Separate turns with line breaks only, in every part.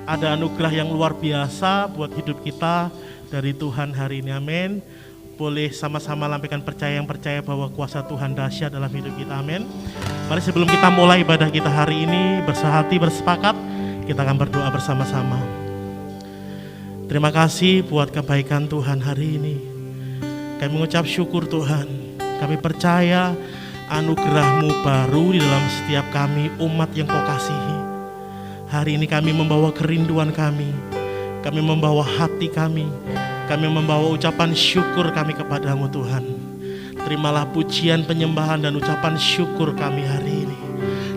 ada anugerah yang luar biasa buat hidup kita dari Tuhan hari ini, amin. Boleh sama-sama lampaikan yang percaya bahwa kuasa Tuhan dahsyat dalam hidup kita, amin. Mari sebelum kita mulai ibadah kita hari ini, bersehati, bersepakat, kita akan berdoa bersama-sama. Terima kasih buat kebaikan Tuhan hari ini. Kami mengucap syukur Tuhan, kami percaya anugerah-Mu baru di dalam setiap kami umat yang Kau kasihi. Hari ini kami membawa kerinduan kami membawa hati kami membawa ucapan syukur kami kepadamu Tuhan. Terimalah pujian, penyembahan dan ucapan syukur kami hari ini.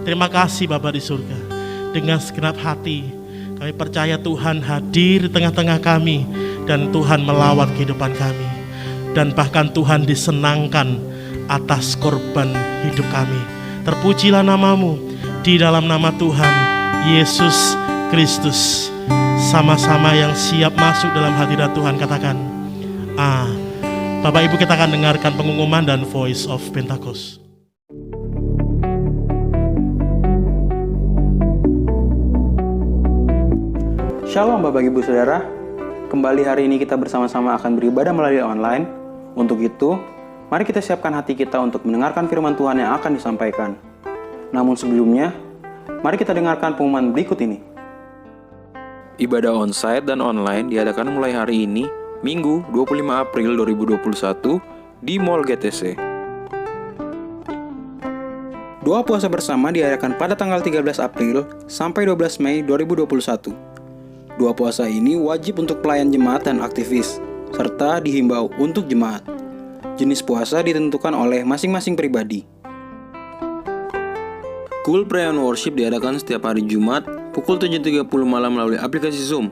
Terima kasih Bapa di surga. Dengan segenap hati kami percaya Tuhan hadir di tengah-tengah kami dan Tuhan melawat kehidupan kami. Dan bahkan Tuhan disenangkan atas korban hidup kami. Terpujilah nama-Mu di dalam nama Tuhan Yesus Kristus. Sama-sama yang siap masuk dalam hadirat Tuhan katakan Bapak Ibu, kita akan dengarkan pengumuman dan Voice of Pentecost.
Shalom Bapak Ibu Saudara. Kembali hari ini kita bersama-sama akan beribadah melalui online. Untuk itu, mari kita siapkan hati kita untuk mendengarkan firman Tuhan yang akan disampaikan. Namun sebelumnya, mari kita dengarkan pengumuman berikut ini. Ibadah onsite dan online diadakan mulai hari ini, Minggu 25 April 2021 di Mall GTC. Doa puasa bersama diadakan pada tanggal 13 April sampai 12 Mei 2021. Doa puasa ini wajib untuk pelayan jemaat dan aktivis, serta dihimbau untuk jemaat. Jenis puasa ditentukan oleh masing-masing pribadi. Cool Prayer and Worship diadakan setiap hari Jumat pukul 7.30 malam melalui aplikasi Zoom.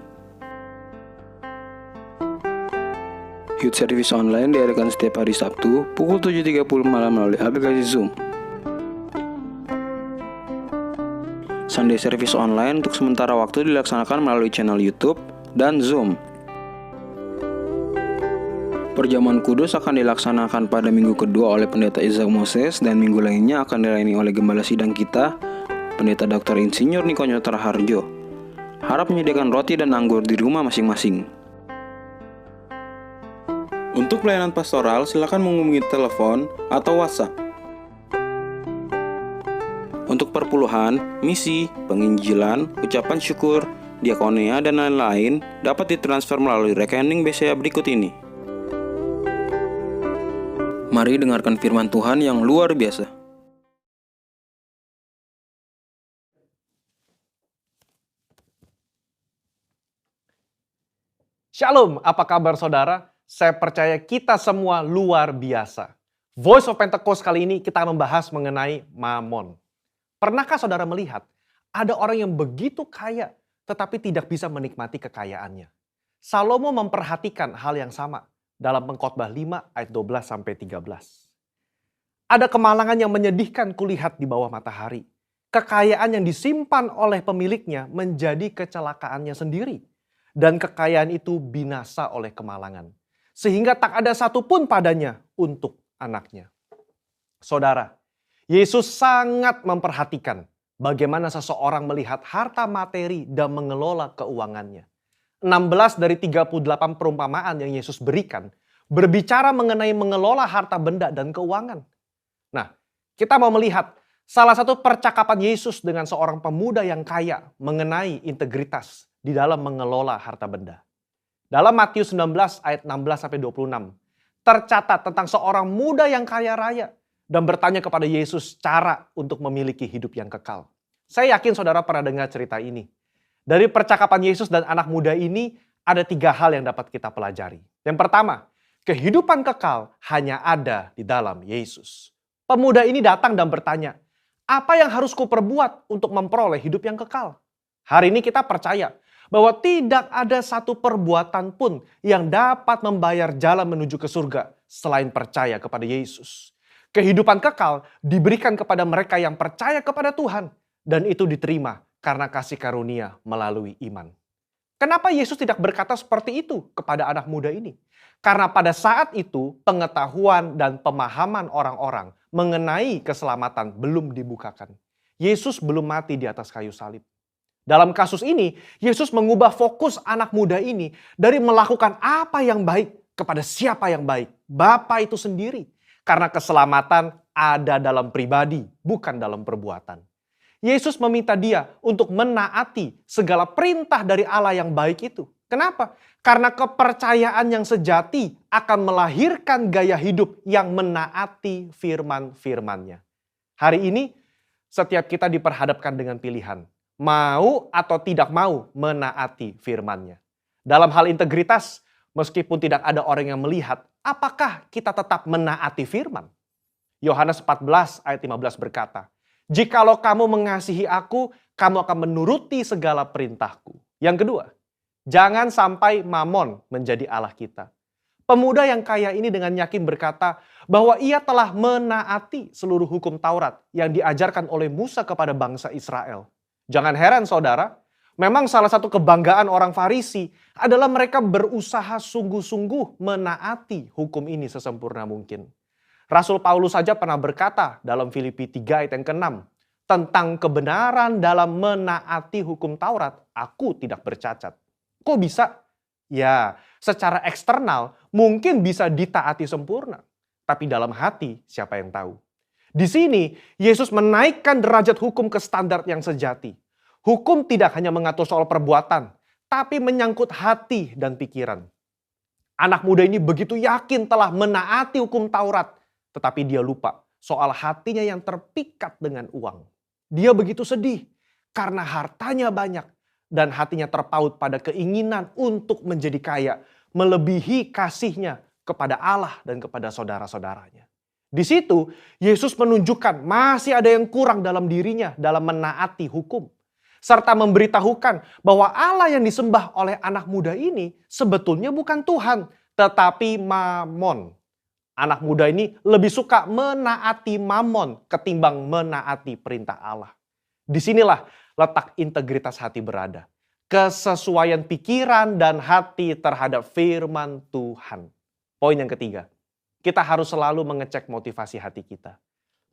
Youth Service Online diadakan setiap hari Sabtu pukul 7.30 malam melalui aplikasi Zoom. Sunday Service Online untuk sementara waktu dilaksanakan melalui channel YouTube dan Zoom. Perjamuan kudus akan dilaksanakan pada minggu kedua oleh Pendeta Isaac Moses dan minggu lainnya akan dilayani oleh Gembala Sidang kita, Pendeta Dr. Insinyur Niko Nyotra Harjo. Harap menyediakan roti dan anggur di rumah masing-masing. Untuk pelayanan pastoral, silakan menghubungi telepon atau WhatsApp. Untuk perpuluhan, misi, penginjilan, ucapan syukur, diakonia, dan lain-lain dapat ditransfer melalui rekening BCA berikut ini. Mari dengarkan firman Tuhan yang luar biasa.
Shalom, apa kabar saudara? Saya percaya kita semua luar biasa. Voice of Pentecost kali ini kita membahas mengenai Mamon. Pernahkah saudara melihat ada orang yang begitu kaya tetapi tidak bisa menikmati kekayaannya? Salomo memperhatikan hal yang sama dalam Pengkhotbah 5 ayat 12-13. Ada kemalangan yang menyedihkan kulihat di bawah matahari. Kekayaan yang disimpan oleh pemiliknya menjadi kecelakaannya sendiri. Dan kekayaan itu binasa oleh kemalangan. Sehingga tak ada satupun padanya untuk anaknya. Saudara, Yesus sangat memperhatikan bagaimana seseorang melihat harta materi dan mengelola keuangannya. 16 dari 38 perumpamaan yang Yesus berikan berbicara mengenai mengelola harta benda dan keuangan. Nah, kita mau melihat salah satu percakapan Yesus dengan seorang pemuda yang kaya mengenai integritas di dalam mengelola harta benda. Dalam Matius 19 ayat 16-26, tercatat tentang seorang muda yang kaya raya dan bertanya kepada Yesus cara untuk memiliki hidup yang kekal. Saya yakin saudara pernah dengar cerita ini. Dari percakapan Yesus dan anak muda ini ada 3 hal yang dapat kita pelajari. Yang pertama, kehidupan kekal hanya ada di dalam Yesus. Pemuda ini datang dan bertanya, apa yang harus kuperbuat untuk memperoleh hidup yang kekal? Hari ini kita percaya bahwa tidak ada satu perbuatan pun yang dapat membayar jalan menuju ke surga selain percaya kepada Yesus. Kehidupan kekal diberikan kepada mereka yang percaya kepada Tuhan dan itu diterima karena kasih karunia melalui iman. Kenapa Yesus tidak berkata seperti itu kepada anak muda ini? Karena pada saat itu pengetahuan dan pemahaman orang-orang mengenai keselamatan belum dibukakan. Yesus belum mati di atas kayu salib. Dalam kasus ini, Yesus mengubah fokus anak muda ini dari melakukan apa yang baik kepada siapa yang baik, Bapa itu sendiri. Karena keselamatan ada dalam pribadi, bukan dalam perbuatan. Yesus meminta dia untuk menaati segala perintah dari Allah yang baik itu. Kenapa? Karena kepercayaan yang sejati akan melahirkan gaya hidup yang menaati firman-firman-Nya. Hari ini, setiap kita diperhadapkan dengan pilihan. Mau atau tidak mau menaati firman-Nya. Dalam hal integritas, meskipun tidak ada orang yang melihat, apakah kita tetap menaati firman? Yohanes 14 ayat 15 berkata, "Jikalau kamu mengasihi aku, kamu akan menuruti segala perintahku." Yang kedua, jangan sampai mamon menjadi Allah kita. Pemuda yang kaya ini dengan yakin berkata bahwa ia telah menaati seluruh hukum Taurat yang diajarkan oleh Musa kepada bangsa Israel. Jangan heran saudara, memang salah satu kebanggaan orang Farisi adalah mereka berusaha sungguh-sungguh menaati hukum ini sesempurna mungkin. Rasul Paulus saja pernah berkata dalam Filipi 3 ayat yang ke-6, tentang kebenaran dalam menaati hukum Taurat, aku tidak bercacat. Kok bisa? Ya, secara eksternal mungkin bisa ditaati sempurna. Tapi dalam hati siapa yang tahu? Di sini Yesus menaikkan derajat hukum ke standar yang sejati. Hukum tidak hanya mengatur soal perbuatan, tapi menyangkut hati dan pikiran. Anak muda ini begitu yakin telah menaati hukum Taurat, tetapi dia lupa soal hatinya yang terpikat dengan uang. Dia begitu sedih karena hartanya banyak dan hatinya terpaut pada keinginan untuk menjadi kaya, melebihi kasihnya kepada Allah dan kepada saudara-saudaranya. Di situ Yesus menunjukkan masih ada yang kurang dalam dirinya dalam menaati hukum. Serta memberitahukan bahwa Allah yang disembah oleh anak muda ini sebetulnya bukan Tuhan, tetapi Mamon. Anak muda ini lebih suka menaati Mamon ketimbang menaati perintah Allah. Disinilah letak integritas hati berada. Kesesuaian pikiran dan hati terhadap firman Tuhan. Poin yang ketiga, kita harus selalu mengecek motivasi hati kita.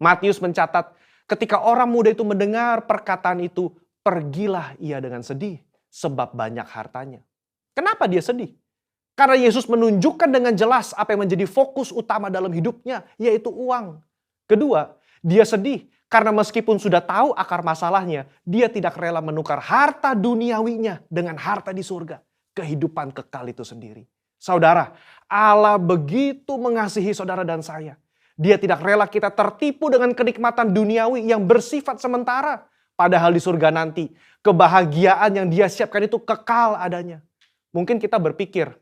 Matius mencatat, ketika orang muda itu mendengar perkataan itu, pergilah ia dengan sedih sebab banyak hartanya. Kenapa dia sedih? Karena Yesus menunjukkan dengan jelas apa yang menjadi fokus utama dalam hidupnya, yaitu uang. Kedua, dia sedih karena meskipun sudah tahu akar masalahnya, dia tidak rela menukar harta duniawinya dengan harta di surga. Kehidupan kekal itu sendiri. Saudara, Allah begitu mengasihi saudara dan saya. Dia tidak rela kita tertipu dengan kenikmatan duniawi yang bersifat sementara. Padahal di surga nanti, kebahagiaan yang dia siapkan itu kekal adanya. Mungkin kita berpikir,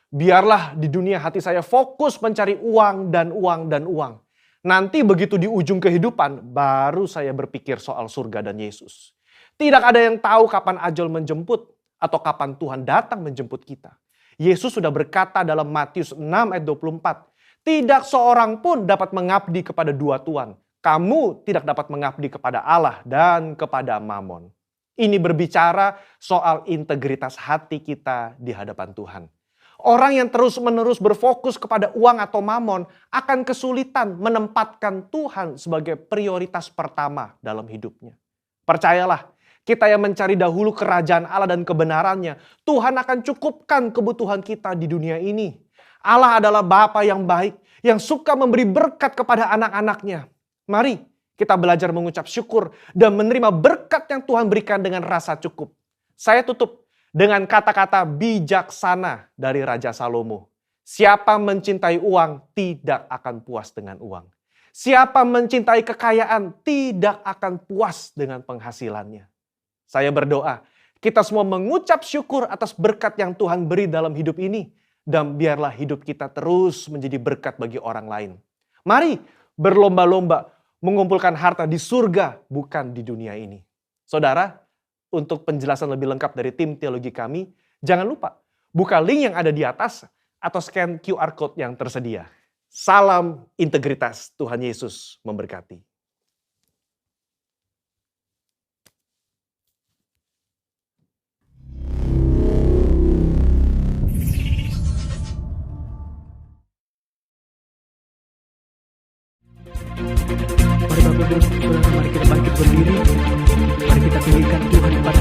biarlah di dunia hati saya fokus mencari uang dan uang dan uang. Nanti begitu di ujung kehidupan, baru saya berpikir soal surga dan Yesus. Tidak ada yang tahu kapan ajal menjemput atau kapan Tuhan datang menjemput kita. Yesus sudah berkata dalam Matius 6 ayat 24, tidak seorang pun dapat mengabdi kepada dua tuan. Kamu tidak dapat mengabdi kepada Allah dan kepada Mamon. Ini berbicara soal integritas hati kita di hadapan Tuhan. Orang yang terus-menerus berfokus kepada uang atau Mamon akan kesulitan menempatkan Tuhan sebagai prioritas pertama dalam hidupnya. Percayalah, kita yang mencari dahulu kerajaan Allah dan kebenarannya, Tuhan akan cukupkan kebutuhan kita di dunia ini. Allah adalah Bapa yang baik, yang suka memberi berkat kepada anak-anaknya. Mari kita belajar mengucap syukur dan menerima berkat yang Tuhan berikan dengan rasa cukup. Saya tutup dengan kata-kata bijaksana dari Raja Salomo. Siapa mencintai uang tidak akan puas dengan uang. Siapa mencintai kekayaan tidak akan puas dengan penghasilannya. Saya berdoa, kita semua mengucap syukur atas berkat yang Tuhan beri dalam hidup ini. Dan biarlah hidup kita terus menjadi berkat bagi orang lain. Mari berlomba-lomba mengumpulkan harta di surga, bukan di dunia ini. Saudara, untuk penjelasan lebih lengkap dari tim teologi kami, jangan lupa buka link yang ada di atas atau scan QR Code yang tersedia. Salam integritas, Tuhan Yesus memberkati.
Mari kita bangkit berdiri. Mari kita tinggikan Tuhan.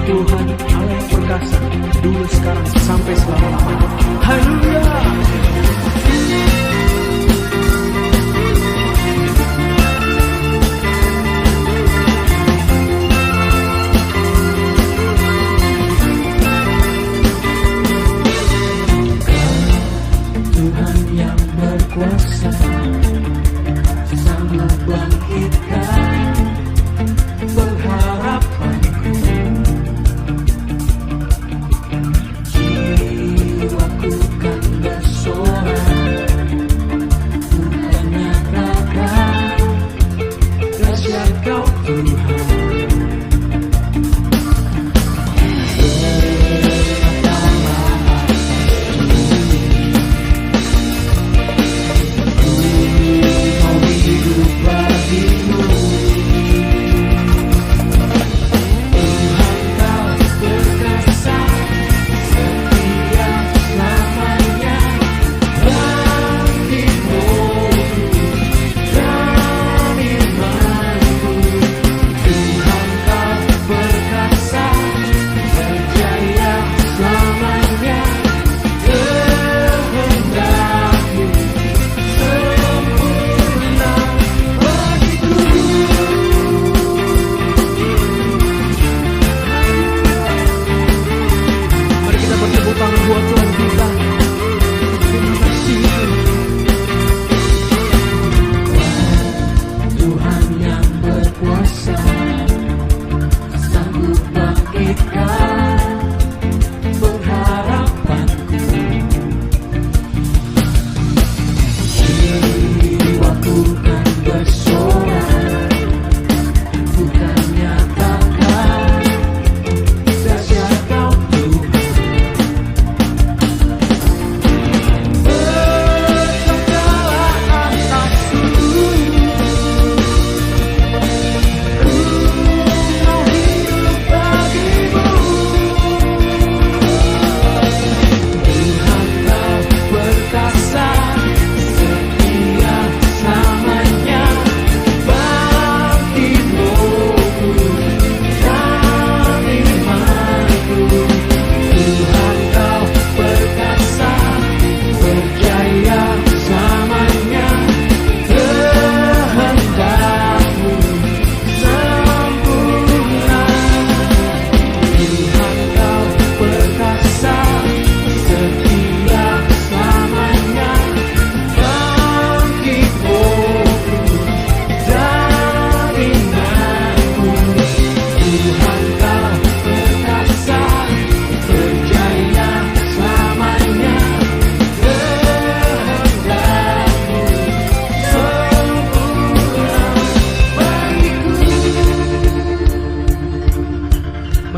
Tuhan Allah yang perkasa, dulu sekarang sampai selama-lamanya. Haleluya. Tuhan yang berkuasa, sanggup bangkitkan pengharapanku. Jiwaku kan bersorak, bukannya gagal, dahsyat Kau Tuhan.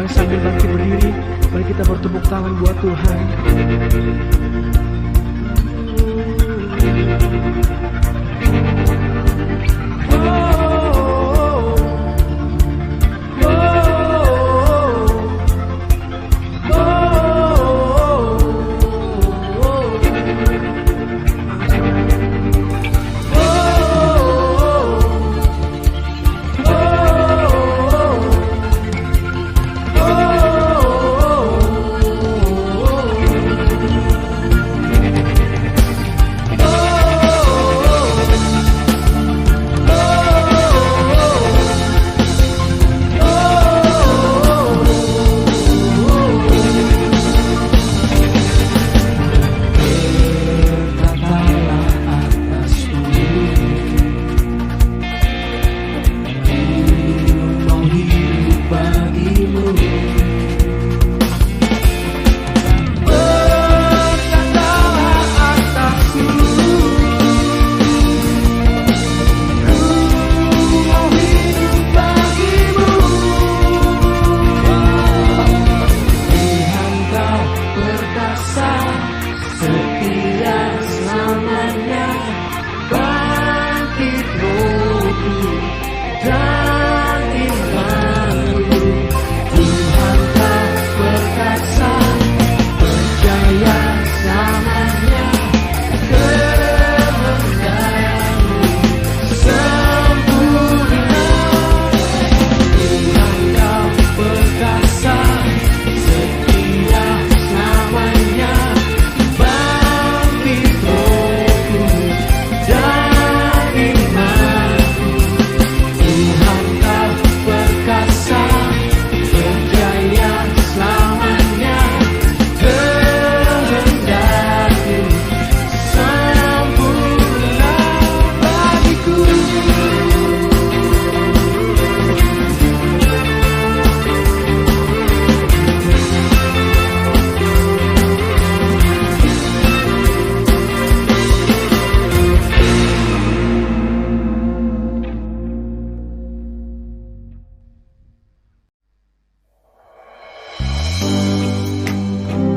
Sambil bangkit berdiri, mari kita bertepuk tangan buat Tuhan.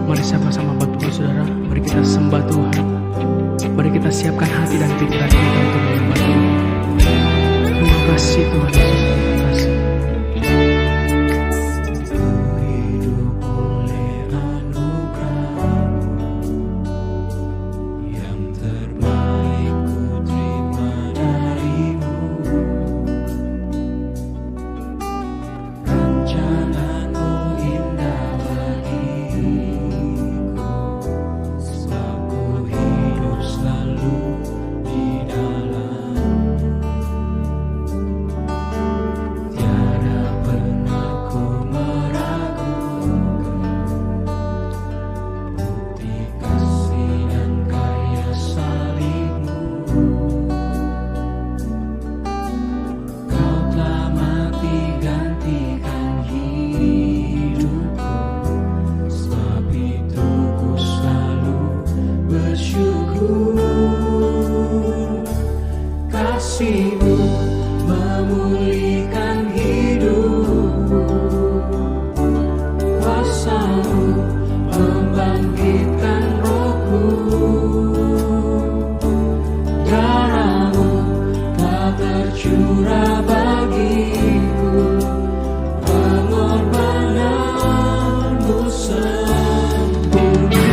Mari sama-sama Bapak Ibu Saudara, mari kita sembah Tuhan. Mari kita siapkan hati dan pikiran kita untuk menyembah Tuhan. Terima kasih Tuhan Yesus, terima kasih.
Kasih-Mu memulihkan hidup, kuasa-Mu membangkitkan rohku, darah-Mu telah tercurah bagiku, pengorbanan-Mu sempurna.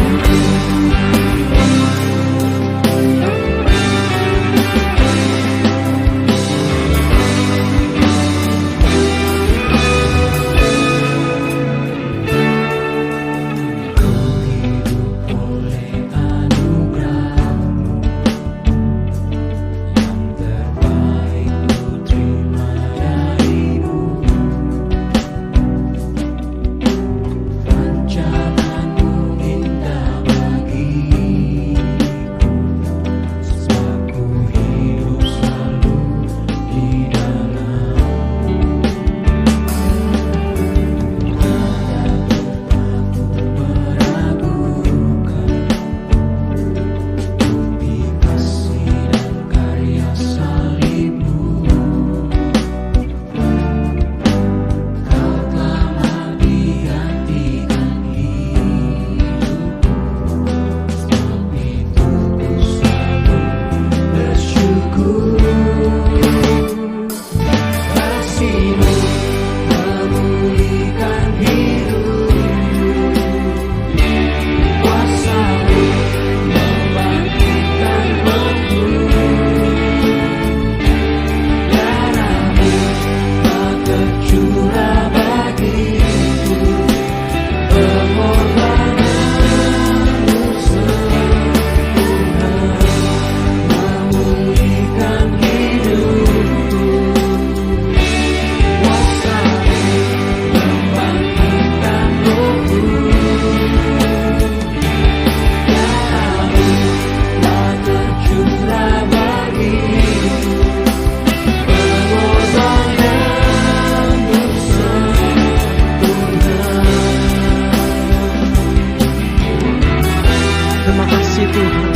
Terima kasih Tuhan,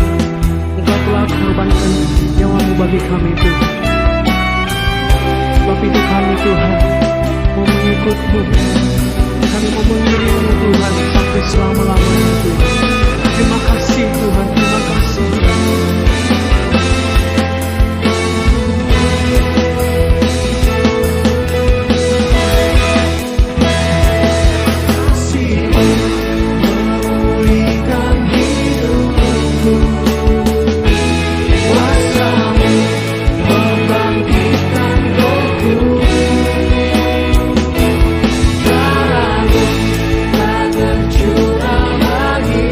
Engkau telah mengorbankan nyawa-Mu bagi kami Tuhan. Sebab itu kami Tuhan mau mengikut-Mu, kami mau mengiring-Mu Tuhan sampai selama-lamanya Tuhan. Terima kasih Tuhan, terima kasih. Curah bagi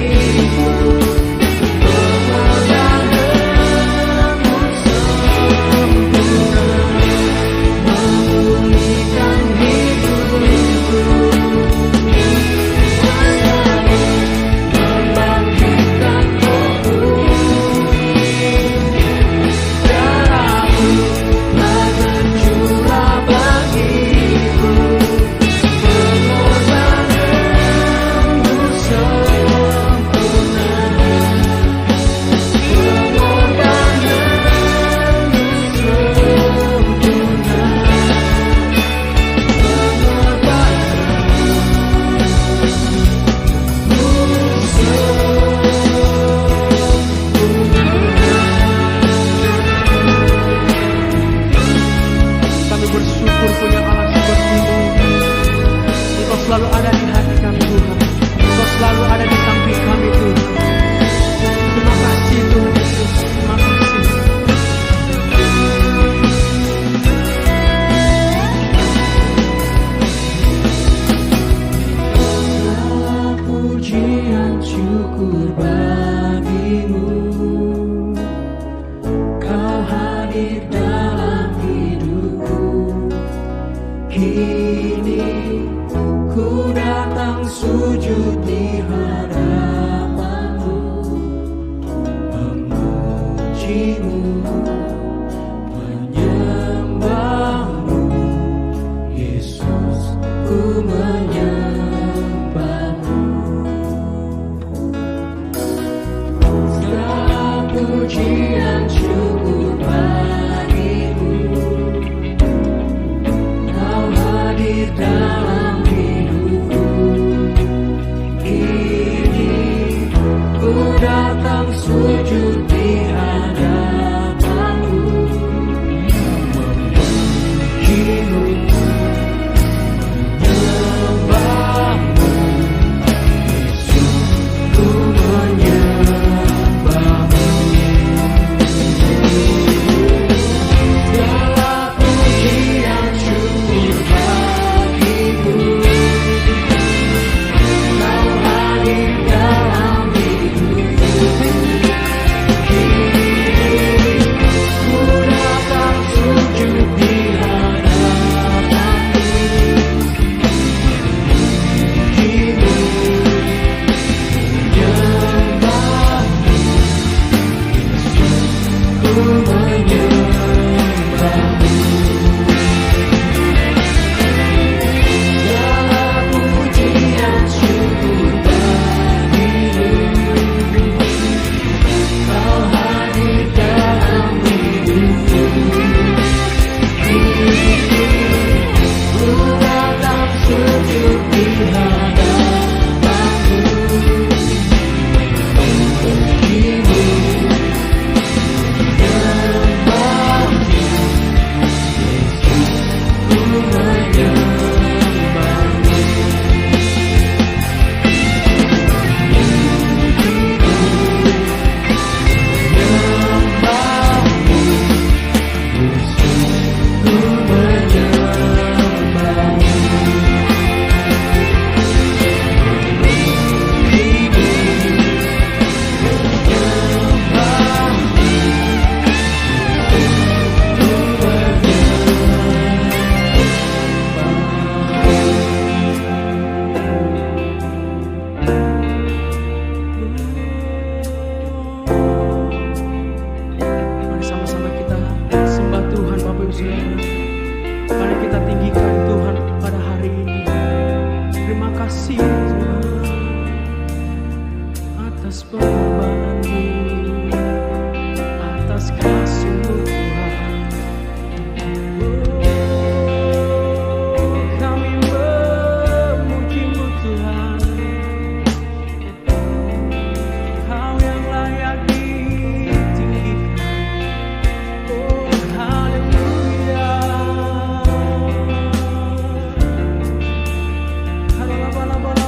selalu ada di samping kami Tuhan. Terima kasih Tuhan Yesus, terima kasih.
Pujian syukur bagimu, Kau hadir dalam hidupku. Kini ku datang sujud di hadapanmu, memujimu, menyembahmu, Yesus, ku menyembahmu. Segala pujian syukur bagimu, Kau hadir dalam hidupku. Kini ku datang sujud di hadapanmu, memujimu, menyembahmu, Yesus, ku menyembahmu. Segala pujian syukur bagimu, Kau hadir dalam hidupku. Kini ku datang sujud di hadapanmu, memujimu, menyembahmu, Yesus, ku menyembahmu. Segala pujian syukur bagimu, Kau hadir dalam hidupku. Kini ku datang sujud di hadapanmu, memujimu, menyembahmu, Yesus, ku menyembahmu. Menyembahmu, Yesus, ku menyembahmu.
Mari sama-sama kita sembah Tuhan Bapak Ibu Saudara. Mari kita tinggikan Tuhan pada hari ini. Terima kasih Tuhan atas pengorbanan-Mu, atas kasih-Mu Tuhan. Kami memuji-Mu Tuhan. Kau yang layak ditinggikan. Oh haleluya. Haleluya.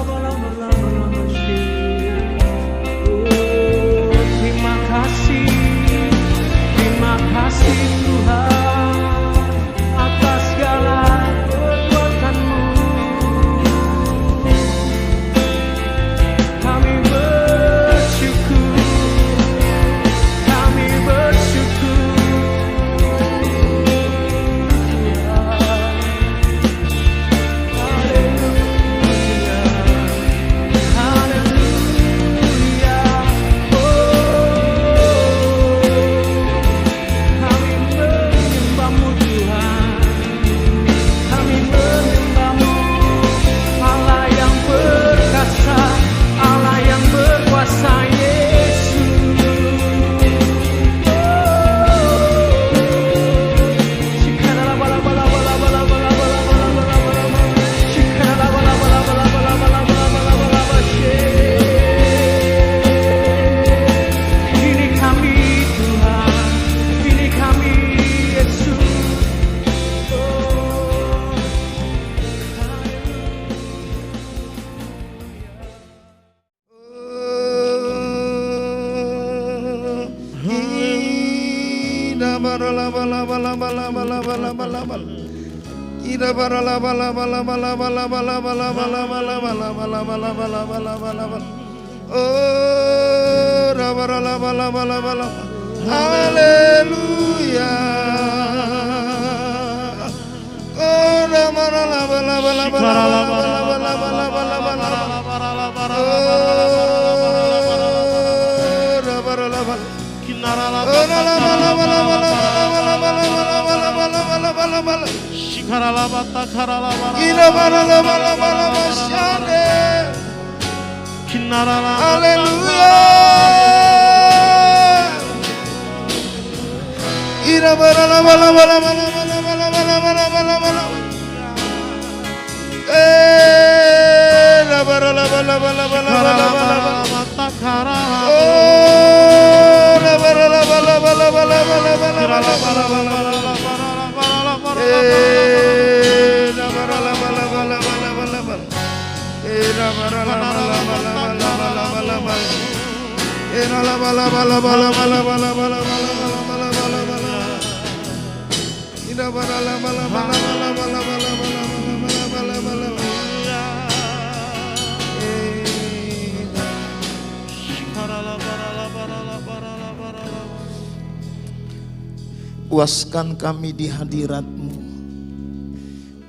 Puaskan kami di hadirat-Mu.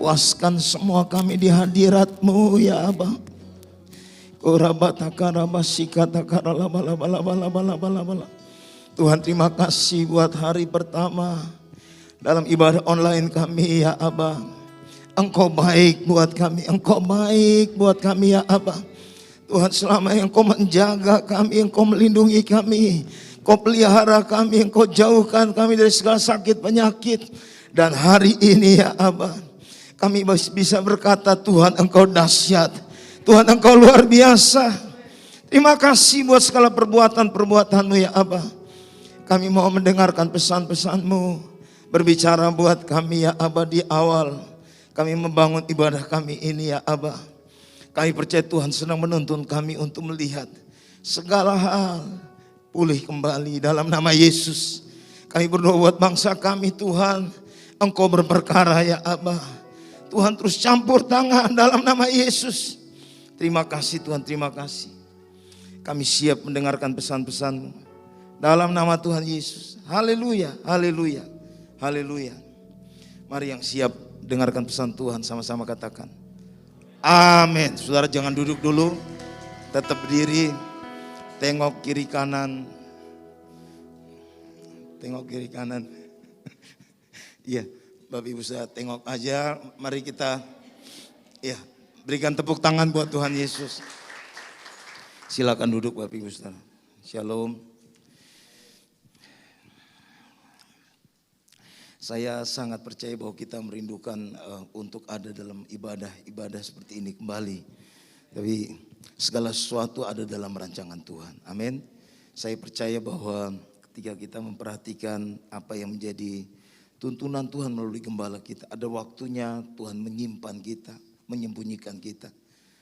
Puaskan semua kami di hadirat-Mu ya Abah. Tuhan, terima kasih buat hari pertama dalam ibadah online kami ya Abah. Engkau baik buat kami, Engkau baik buat kami ya Abah. Tuhan, selama Engkau menjaga kami, Engkau melindungi kami, Engkau pelihara kami, Engkau jauhkan kami dari segala sakit penyakit. Dan hari ini ya Abah, kami bisa berkata, Tuhan Engkau dahsyat, Tuhan Engkau luar biasa. Terima kasih buat segala perbuatan-perbuatan-Mu ya Abah. Kami mau mendengarkan pesan-pesan-Mu, berbicara buat kami ya Abah di awal kami membangun ibadah kami ini ya Abah. Kami percaya Tuhan sedang menuntun kami untuk melihat segala hal pulih kembali dalam nama Yesus. Kami berdoa buat bangsa kami Tuhan, Engkau berperkara ya Abah. Tuhan terus campur tangan dalam nama Yesus. Terima kasih Tuhan, terima kasih. Kami siap mendengarkan pesan-pesan-Mu dalam nama Tuhan Yesus. Haleluya, haleluya, haleluya. Mari yang siap dengarkan pesan Tuhan sama-sama katakan amin. Saudara jangan duduk dulu, tetap berdiri. Tengok kiri kanan. Tengok kiri kanan. Iya, Bapak Ibu saya tengok aja. Mari kita berikan tepuk tangan buat Tuhan Yesus. Silakan duduk Bapak Ibu saudara. Shalom. Saya sangat percaya bahwa kita merindukan untuk ada dalam ibadah seperti ini kembali. Tapi segala sesuatu ada dalam rancangan Tuhan. Amin. Saya percaya bahwa ketika kita memperhatikan apa yang menjadi tuntunan Tuhan melalui gembala kita, ada waktunya Tuhan menyimpan kita, menyembunyikan kita.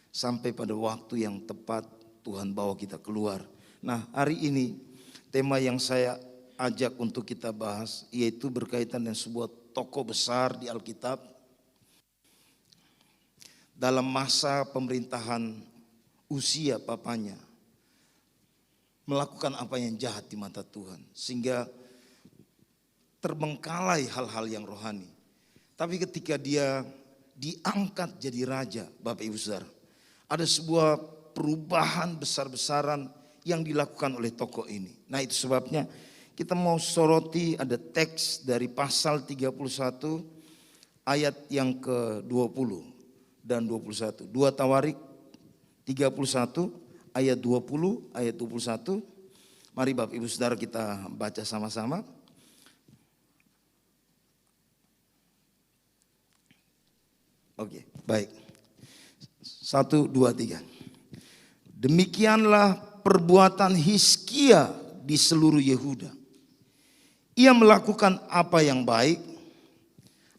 Sampai pada waktu yang tepat Tuhan bawa kita keluar. Nah, hari ini tema yang saya ajak untuk kita bahas yaitu berkaitan dengan sebuah tokoh besar di Alkitab dalam masa pemerintahan Usia papanya melakukan apa yang jahat di mata Tuhan sehingga terbengkalai hal-hal yang rohani. Tapi ketika dia diangkat jadi raja, Bapak Ibu Saudara, ada sebuah perubahan besar-besaran yang dilakukan oleh tokoh ini. Nah, itu sebabnya kita mau soroti ada teks dari pasal 31 ayat yang ke-20 dan 21. 2 Tawarik 31 ayat 20 ayat 21. Mari Bapak Ibu Saudara kita baca sama-sama. Oke, baik. 1, 2, 3. Demikianlah perbuatan Hizkia di seluruh Yehuda. Ia melakukan apa yang baik,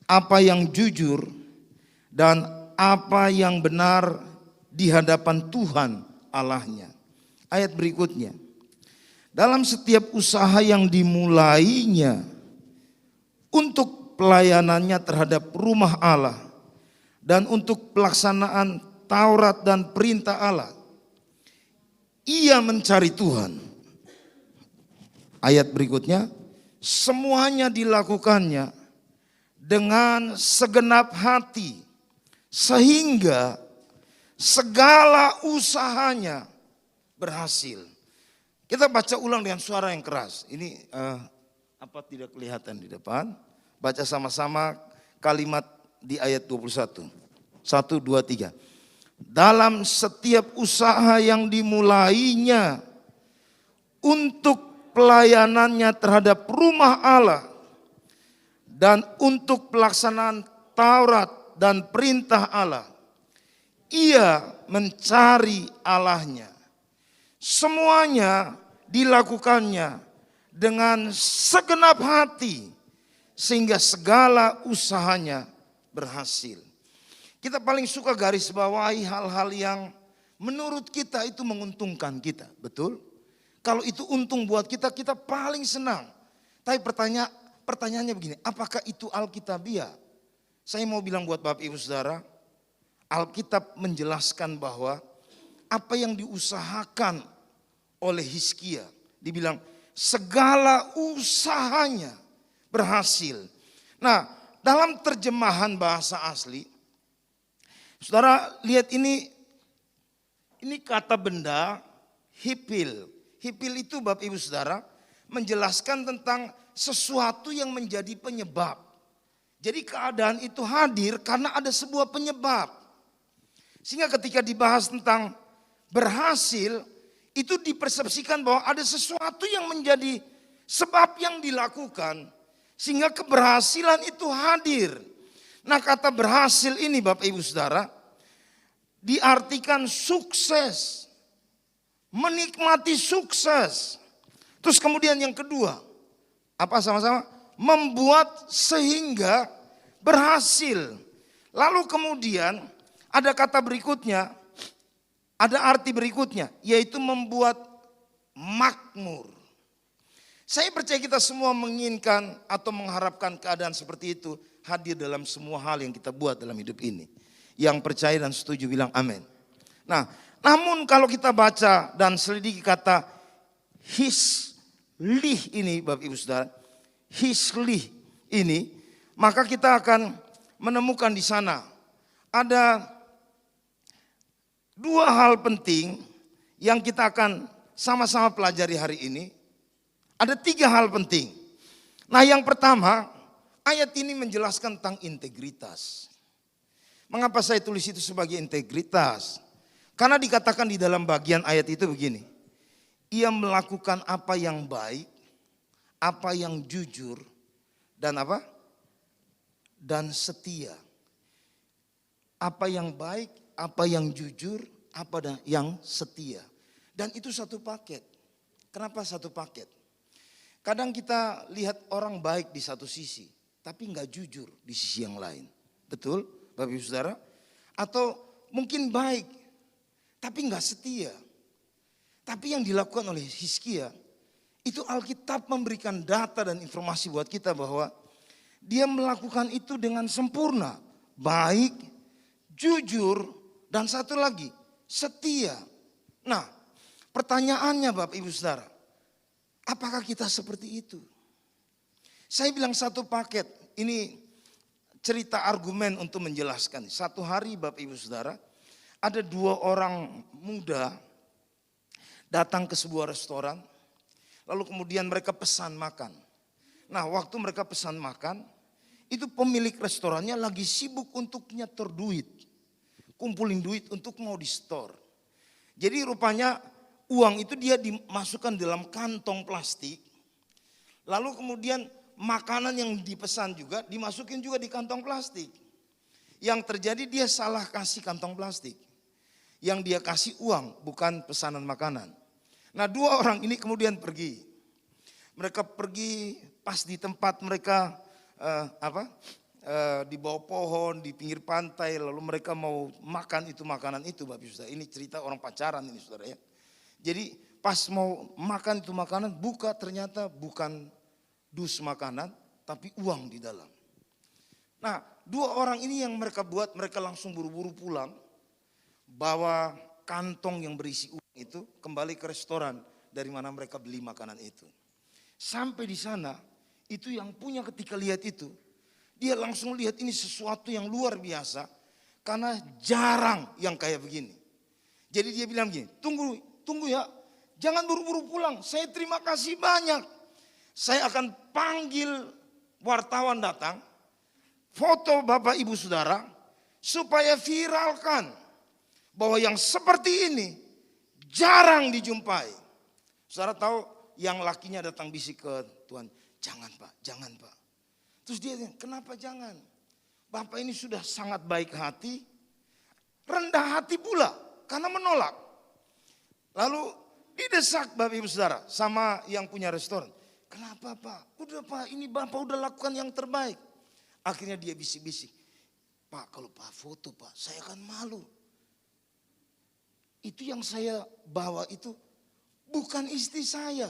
apa yang jujur, dan apa yang benar di hadapan Tuhan Allahnya. Ayat berikutnya. Dalam setiap usaha yang dimulainya, untuk pelayanannya terhadap rumah Allah dan untuk pelaksanaan Taurat dan perintah Allah. Ia mencari Tuhan. Ayat berikutnya, semuanya dilakukannya dengan segenap hati sehingga segala usahanya berhasil. Kita baca ulang dengan suara yang keras. Ini apa tidak kelihatan di depan? Baca sama-sama kalimat di ayat 21. 1, 2, 3. Dalam setiap usaha yang dimulainya untuk pelayanannya terhadap rumah Allah dan untuk pelaksanaan Taurat dan perintah Allah, ia mencari Allahnya. Semuanya dilakukannya dengan segenap hati sehingga segala usahanya berhasil. Kita paling suka garis bawahi hal-hal yang menurut kita itu menguntungkan kita, betul? Kalau itu untung buat kita, kita paling senang. Tapi pertanyaannya begini, apakah itu Alkitabiah? Saya mau bilang buat Bapak Ibu Saudara, Alkitab menjelaskan bahwa apa yang diusahakan oleh Hizkia, dibilang segala usahanya berhasil. Nah, dalam terjemahan bahasa asli, saudara lihat ini kata benda hipil. Hipil itu Bapak Ibu Saudara menjelaskan tentang sesuatu yang menjadi penyebab. Jadi keadaan itu hadir karena ada sebuah penyebab. Sehingga ketika dibahas tentang berhasil, itu dipersepsikan bahwa ada sesuatu yang menjadi sebab yang dilakukan sehingga keberhasilan itu hadir. Nah, kata berhasil ini Bapak Ibu Saudara diartikan sukses, menikmati sukses. Terus kemudian yang kedua, apa sama-sama? Membuat sehingga berhasil. Lalu kemudian ada kata berikutnya, ada arti berikutnya, yaitu membuat makmur. Saya percaya kita semua menginginkan atau mengharapkan keadaan seperti itu hadir dalam semua hal yang kita buat dalam hidup ini. Yang percaya dan setuju bilang amin. Nah, namun kalau kita baca dan selidiki kata hislih ini Bapak Ibu Saudara, hislih ini, maka kita akan menemukan di sana ada dua hal penting yang kita akan sama-sama pelajari hari ini. Ada tiga hal penting. Nah, yang pertama, ayat ini menjelaskan tentang integritas. Mengapa saya tulis itu sebagai integritas? Karena dikatakan di dalam bagian ayat itu begini. Ia melakukan apa yang baik, apa yang jujur, dan apa? Dan setia. Apa yang baik, apa yang jujur, apa yang setia. Dan itu satu paket. Kenapa satu paket? Kadang kita lihat orang baik di satu sisi, tapi nggak jujur di sisi yang lain. Betul, Bapak Ibu Saudara? Atau mungkin baik, tapi nggak setia. Tapi yang dilakukan oleh Hizkia, itu Alkitab memberikan data dan informasi buat kita bahwa dia melakukan itu dengan sempurna. Baik, jujur, dan satu lagi, setia. Nah, pertanyaannya Bapak Ibu Saudara, apakah kita seperti itu? Saya bilang satu paket, ini cerita argumen untuk menjelaskan. Satu hari Bapak Ibu Saudara, ada dua orang muda datang ke sebuah restoran, lalu kemudian mereka pesan makan. Nah, waktu mereka pesan makan, itu pemilik restorannya lagi sibuk untuk nyetor duit. Kumpulin duit untuk mau di store. Jadi rupanya uang itu dia dimasukkan dalam kantong plastik. Lalu kemudian makanan yang dipesan juga dimasukin juga di kantong plastik. Yang terjadi dia salah kasih kantong plastik. Yang dia kasih uang bukan pesanan makanan. Nah, dua orang ini kemudian pergi. Mereka pergi pas di tempat mereka di bawah pohon, di pinggir pantai, lalu mereka mau makan itu makanan itu, Bapak Ibu Saudara. Ini cerita orang pacaran ini, Saudara ya. Jadi pas mau makan itu makanan, buka ternyata bukan dus makanan, tapi uang di dalam. Nah, dua orang ini yang mereka buat, mereka langsung buru-buru pulang, bawa kantong yang berisi uang itu kembali ke restoran dari mana mereka beli makanan itu. Sampai di sana, itu yang punya ketika lihat itu, dia langsung lihat ini sesuatu yang luar biasa, karena jarang yang kayak begini. Jadi dia bilang gini, tunggu ya, jangan buru-buru pulang, saya terima kasih banyak. Saya akan panggil wartawan datang, foto Bapak Ibu Saudara, supaya viralkan bahwa yang seperti ini jarang dijumpai. Saudara tahu yang lakinya datang bisik ke Tuhan, jangan Pak, jangan Pak. Terus dia bilang, kenapa jangan? Bapak ini sudah sangat baik hati, rendah hati pula karena menolak. Lalu didesak Bapak Ibu Saudara sama yang punya restoran. Kenapa Pak? Udah Pak, ini Bapak udah lakukan yang terbaik. Akhirnya dia bisik-bisik, Pak kalau Pak foto Pak, saya akan malu. Itu yang saya bawa itu bukan istri saya.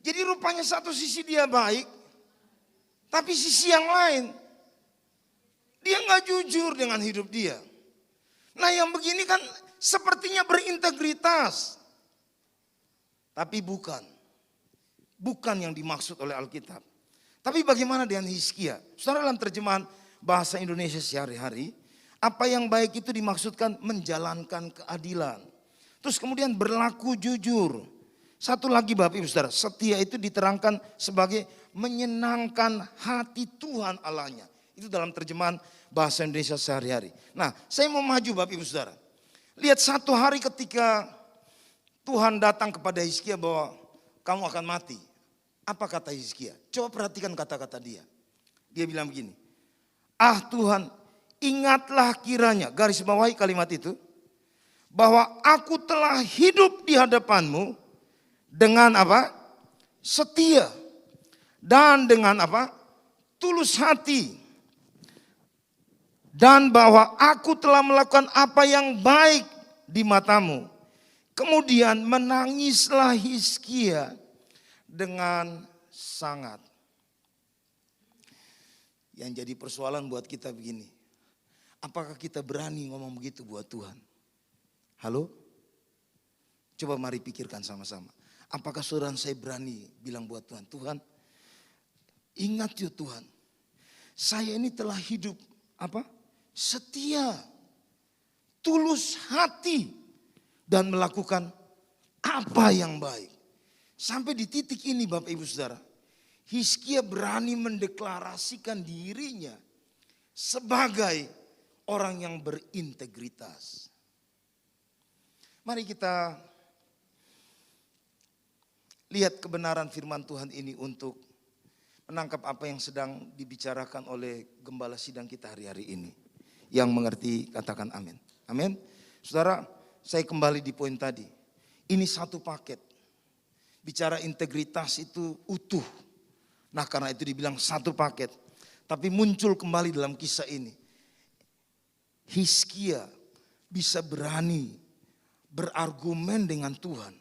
Jadi rupanya satu sisi dia baik, tapi sisi yang lain, dia gak jujur dengan hidup dia. Nah yang begini kan sepertinya berintegritas. Tapi bukan yang dimaksud oleh Alkitab. Tapi bagaimana dengan Hizkia? Saudara, dalam terjemahan bahasa Indonesia sehari-hari, apa yang baik itu dimaksudkan menjalankan keadilan. Terus kemudian berlaku jujur. Satu lagi Bapak Ibu Saudara, setia itu diterangkan sebagai menyenangkan hati Tuhan Allahnya. Itu dalam terjemahan bahasa Indonesia sehari-hari. Nah, saya mau maju Bapak Ibu Saudara. Lihat satu hari ketika Tuhan datang kepada Hizkia bahwa kamu akan mati. Apa kata Hizkia? Coba perhatikan kata-kata dia. Dia bilang begini, ah Tuhan, ingatlah kiranya, garis bawahi kalimat itu, bahwa aku telah hidup di hadapanmu dengan apa? Setia. Dan dengan apa? Tulus hati. Dan bahwa aku telah melakukan apa yang baik di matamu. Kemudian menangislah Hizkia dengan sangat. Yang jadi persoalan buat kita begini. Apakah kita berani ngomong begitu buat Tuhan? Halo? Coba mari pikirkan sama-sama. Apakah saudara saya berani bilang buat Tuhan, Tuhan, ingat ya Tuhan, saya ini telah hidup apa? Setia, tulus hati, dan melakukan apa yang baik. Sampai di titik ini Bapak Ibu Saudara, Hizkia berani mendeklarasikan dirinya sebagai orang yang berintegritas. Mari kita lihat kebenaran firman Tuhan ini untuk menangkap apa yang sedang dibicarakan oleh gembala sidang kita hari-hari ini. Yang mengerti katakan amin. Amin. Saudara, saya kembali di poin tadi. Ini satu paket. Bicara integritas itu utuh. Nah karena itu dibilang satu paket. Tapi muncul kembali dalam kisah ini. Hizkia bisa berani berargumen dengan Tuhan.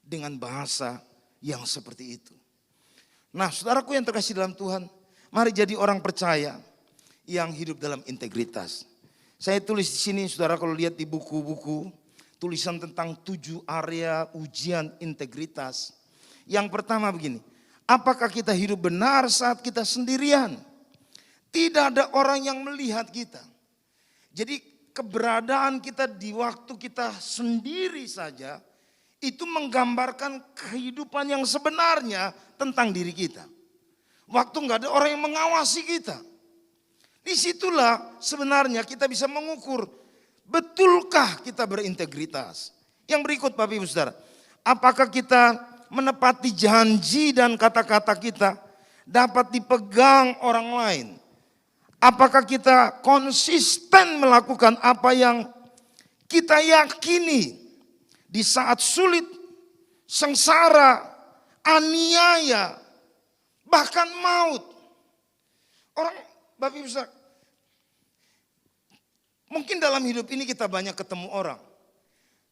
Dengan bahasa yang seperti itu. Nah saudaraku yang terkasih dalam Tuhan. Mari jadi orang percaya yang hidup dalam integritas. Saya tulis di sini saudara kalau lihat di buku-buku. Tulisan tentang 7 area ujian integritas. Yang pertama begini. Apakah kita hidup benar saat kita sendirian? Tidak ada orang yang melihat kita. Jadi keberadaan kita di waktu kita sendiri saja. Itu menggambarkan kehidupan yang sebenarnya tentang diri kita. Waktu nggak ada orang yang mengawasi kita. Disitulah sebenarnya kita bisa mengukur. Betulkah kita berintegritas? Yang berikut Bapak Ibu Saudara. Apakah kita menepati janji dan kata-kata kita dapat dipegang orang lain? Apakah kita konsisten melakukan apa yang kita yakini di saat sulit, sengsara, aniaya, bahkan maut? Orang, Bapak Ibu Saudara, mungkin dalam hidup ini kita banyak ketemu orang.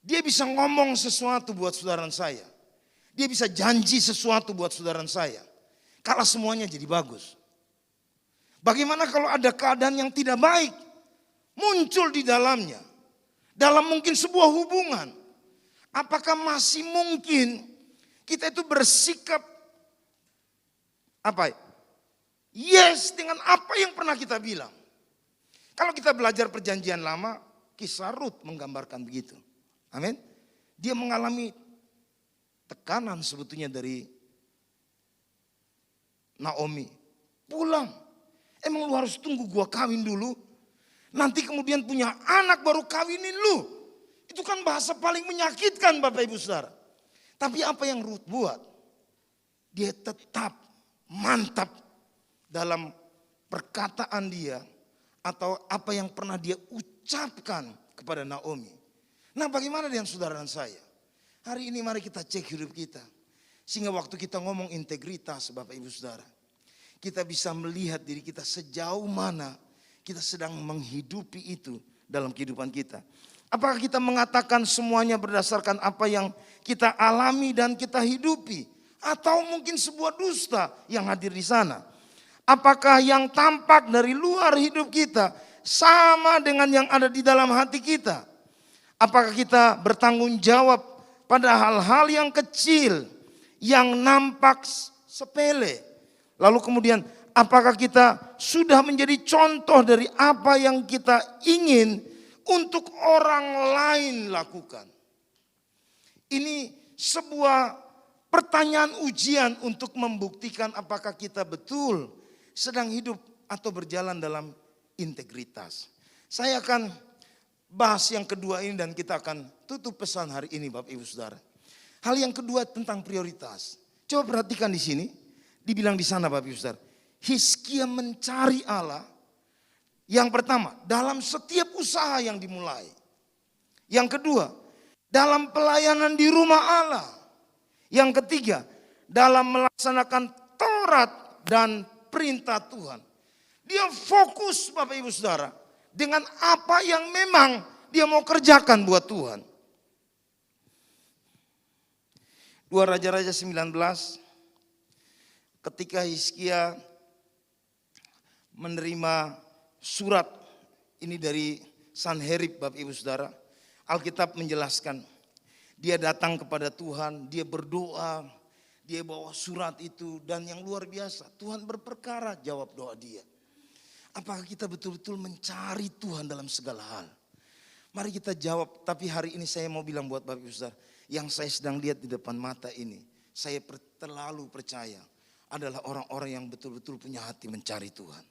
Dia bisa ngomong sesuatu buat saudara saya. Dia bisa janji sesuatu buat saudara dan saya. Kalau semuanya jadi bagus. Bagaimana kalau ada keadaan yang tidak baik muncul di dalamnya? Dalam mungkin sebuah hubungan. Apakah masih mungkin kita itu bersikap apa? Yes dengan apa yang pernah kita bilang. Kalau kita belajar perjanjian lama, kisah Rut menggambarkan begitu. Amin. Dia mengalami tekanan sebetulnya dari Naomi. Pulang. Emang lu harus tunggu gua kawin dulu? Nanti kemudian punya anak baru kawinin lu. Itu kan bahasa paling menyakitkan Bapak Ibu Saudara. Tapi apa yang Ruth buat? Dia tetap mantap dalam perkataan dia. Atau apa yang pernah dia ucapkan kepada Naomi. Nah bagaimana dengan saudara dan saya? Hari ini mari kita cek hidup kita. Sehingga waktu kita ngomong integritas Bapak Ibu Saudara. Kita bisa melihat diri kita sejauh mana kita sedang menghidupi itu dalam kehidupan kita. Apakah kita mengatakan semuanya berdasarkan apa yang kita alami dan kita hidupi? Atau mungkin sebuah dusta yang hadir di sana? Apakah yang tampak dari luar hidup kita sama dengan yang ada di dalam hati kita? Apakah kita bertanggung jawab pada hal-hal yang kecil yang nampak sepele? Lalu kemudian apakah kita sudah menjadi contoh dari apa yang kita ingin untuk orang lain lakukan? Ini sebuah pertanyaan ujian untuk membuktikan apakah kita betul sedang hidup atau berjalan dalam integritas. Saya akan bahas yang kedua ini dan kita akan tutup pesan hari ini Bapak Ibu Saudara. Hal yang kedua tentang prioritas. Coba perhatikan di sini, dibilang di sana Bapak Ibu Saudara. Hizkia mencari Allah. Yang pertama, dalam setiap usaha yang dimulai. Yang kedua, dalam pelayanan di rumah Allah. Yang ketiga, dalam melaksanakan Taurat dan perintah Tuhan. Dia fokus Bapak Ibu Saudara dengan apa yang memang dia mau kerjakan buat Tuhan. 2 Raja-Raja 19, ketika Hizkia menerima surat ini dari Sanherib Bapak Ibu Saudara, Alkitab menjelaskan dia datang kepada Tuhan, dia berdoa, dia bawa surat itu dan yang luar biasa Tuhan berperkara jawab doa dia. Apakah kita betul-betul mencari Tuhan dalam segala hal? Mari kita jawab, tapi hari ini saya mau bilang buat Bapak Ibu Saudara, yang saya sedang lihat di depan mata ini, saya terlalu percaya adalah orang-orang yang betul-betul punya hati mencari Tuhan.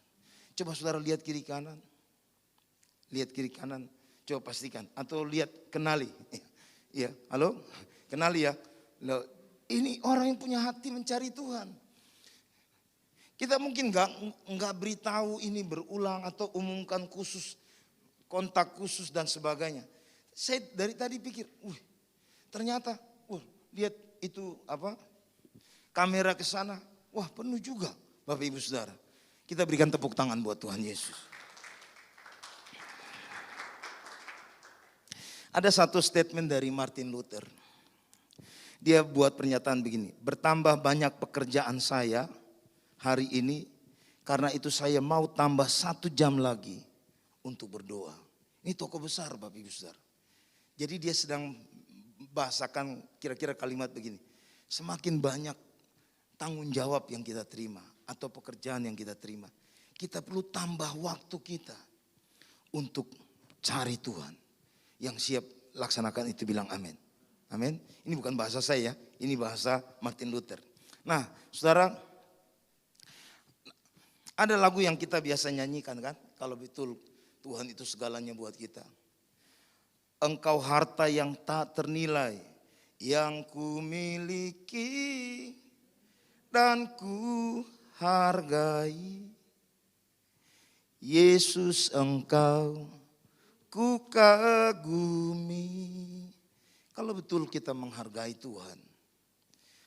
Coba saudara lihat kiri kanan. Lihat kiri kanan, coba pastikan. Atau lihat, kenali. Ya, halo? Kenali ya. Loh, ini orang yang punya hati mencari Tuhan. Kita mungkin nggak beritahu ini berulang atau umumkan khusus, kontak khusus dan sebagainya. Saya dari tadi pikir, ternyata, lihat itu apa? Kamera ke sana, wah penuh juga Bapak Ibu Saudara. Kita berikan tepuk tangan buat Tuhan Yesus. Ada satu statement dari Martin Luther. Dia buat pernyataan begini, bertambah banyak pekerjaan saya hari ini, karena itu saya mau tambah 1 jam lagi untuk berdoa. Ini tokoh besar Bapak Ibu Saudara. Jadi dia sedang bahasakan kira-kira kalimat begini, semakin banyak tanggung jawab yang kita terima atau pekerjaan yang kita terima, kita perlu tambah waktu kita untuk cari Tuhan. Yang siap laksanakan itu bilang amin. Amin. Ini bukan bahasa saya, ini bahasa Martin Luther. Nah, saudara, ada lagu yang kita biasa nyanyikan kan, kalau betul Tuhan itu segalanya buat kita. Engkau harta yang tak ternilai, yang ku miliki dan ku hargai. Yesus engkau ku kagumi. Kalau betul kita menghargai Tuhan,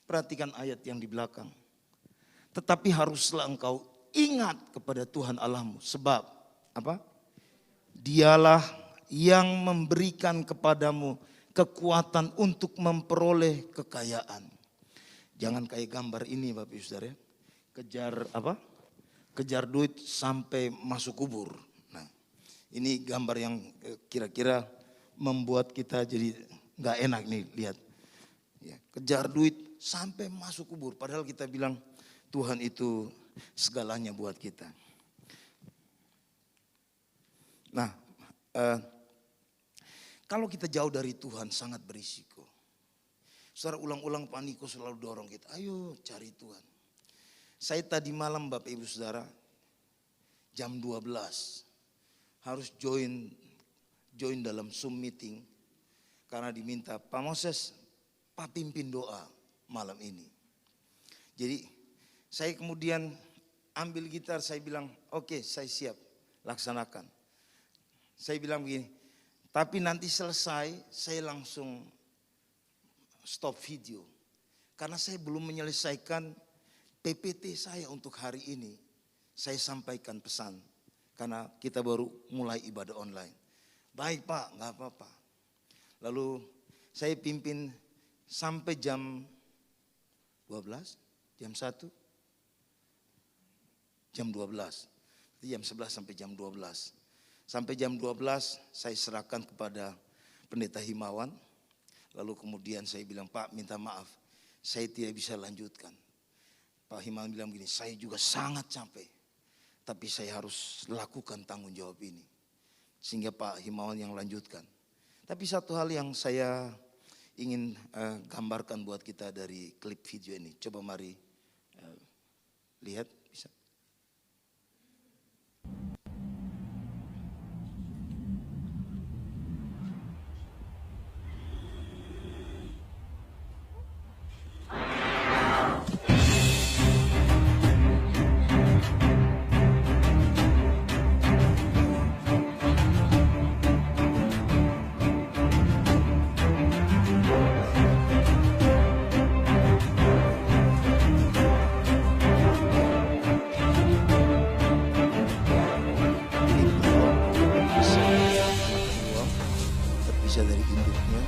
perhatikan ayat yang di belakang. Tetapi haruslah engkau ingat kepada Tuhan Allahmu. Sebab apa? Dialah yang memberikan kepadamu kekuatan untuk memperoleh kekayaan. Jangan kayak gambar ini Bapak Ibu Saudara ya. Kejar apa? Kejar duit sampai masuk kubur. Nah, ini gambar yang kira-kira membuat kita jadi nggak enak nih lihat. Ya, kejar duit sampai masuk kubur. Padahal kita bilang Tuhan itu segalanya buat kita. Nah, kalau kita jauh dari Tuhan sangat berisiko. Saudara, ulang-ulang Pak Niko selalu dorong kita, ayo cari Tuhan. Saya tadi malam Bapak Ibu Saudara, jam 12 harus join dalam Zoom meeting. Karena diminta, Pak Moses, Pak pimpin doa malam ini. Jadi saya kemudian ambil gitar, saya bilang, oke, saya siap, laksanakan. Saya bilang begini, tapi nanti selesai saya langsung stop video. Karena saya belum menyelesaikan PPT saya untuk hari ini. Saya sampaikan pesan. Karena kita baru mulai ibadah online. Baik Pak, gak apa-apa. Lalu saya pimpin sampai jam 12, jam 1, jam 12. Jam 11 sampai jam 12. Sampai jam 12 saya serahkan kepada Pendeta Himawan. Lalu kemudian saya bilang, Pak minta maaf, saya tidak bisa lanjutkan. Pak Himawan bilang begini, saya juga sangat capek. Tapi saya harus lakukan tanggung jawab ini. Sehingga Pak Himawan yang lanjutkan. Tapi satu hal yang saya ingin gambarkan buat kita dari klip video ini. Coba mari lihat, bisa. Bisa dari induknya.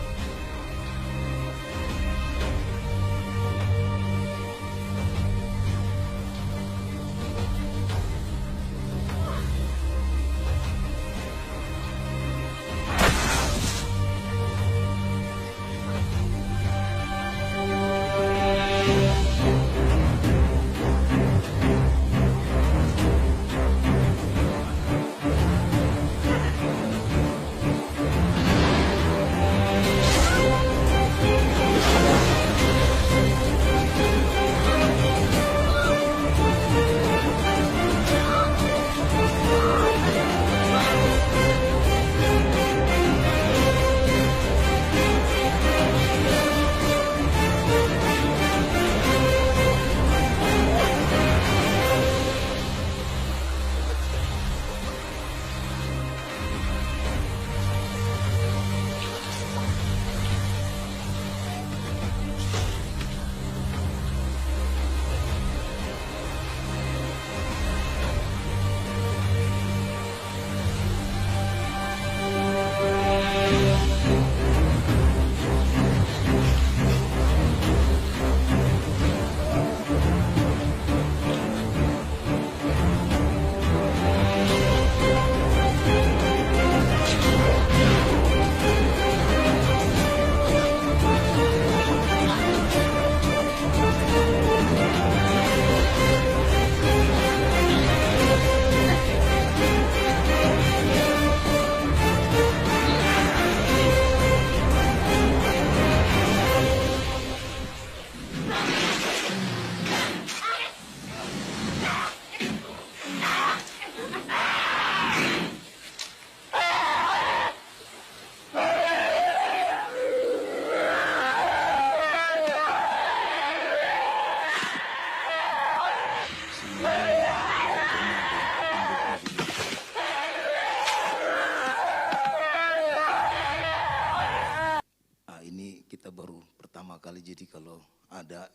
Kita baru pertama kali, jadi kalau ada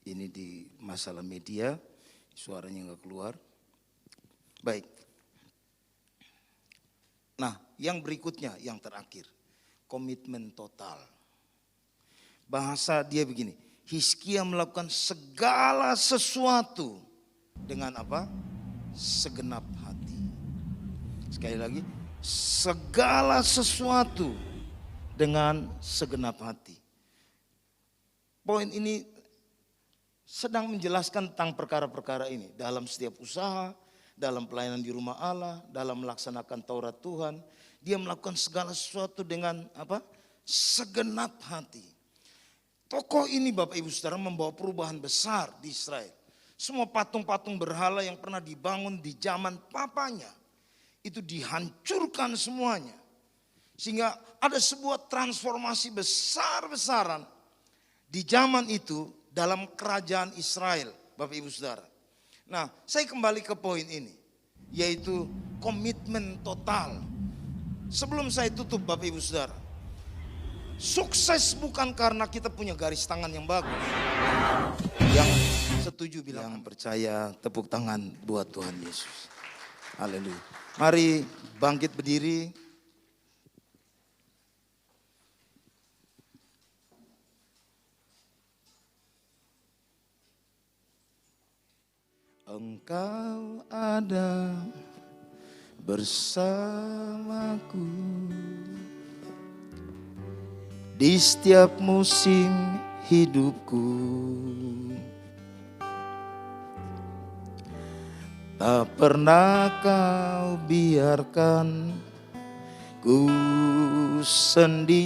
ini di masalah media, suaranya nggak keluar. Baik. Nah, yang berikutnya, yang terakhir, komitmen total. Bahasa dia begini, Hizkia melakukan segala sesuatu dengan apa? Segenap hati. Sekali lagi, segala sesuatu dengan segenap hati. Poin ini sedang menjelaskan tentang perkara-perkara ini dalam setiap usaha, dalam pelayanan di rumah Allah, dalam melaksanakan Taurat Tuhan. Dia melakukan segala sesuatu dengan apa? Segenap hati. Tokoh ini Bapak Ibu Saudara membawa perubahan besar di Israel. Semua patung-patung berhala yang pernah dibangun di zaman papanya itu dihancurkan semuanya. Sehingga ada sebuah transformasi besar-besaran di zaman itu dalam kerajaan Israel, Bapak Ibu Saudara. Nah, saya kembali ke poin ini, yaitu komitmen total. Sebelum saya tutup Bapak Ibu Saudara, sukses bukan karena kita punya garis tangan yang bagus. Yang setuju bilang, yang percaya tepuk tangan buat Tuhan Yesus. Haleluya. Mari bangkit berdiri. Engkau ada bersamaku di setiap musim hidupku. Tak pernah kau biarkan ku sendiri.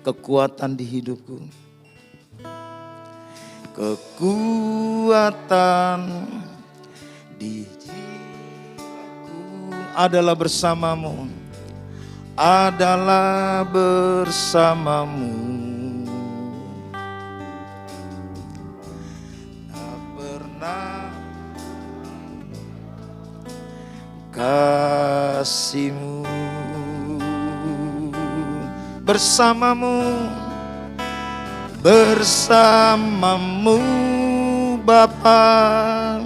Kekuatan di hidupku, kekuatan di jiwaku adalah bersamamu, adalah bersamamu. Tak pernah kasihmu bersamamu, bersamamu Bapa.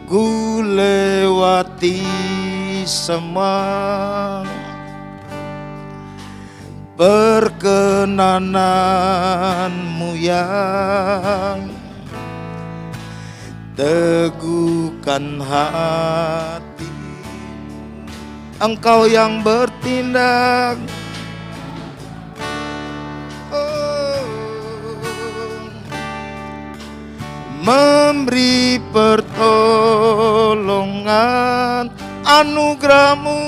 Ku lewati semua perkenananmu yang teguhkan hati. Engkau yang bertindak, memberi pertolongan, anugerahmu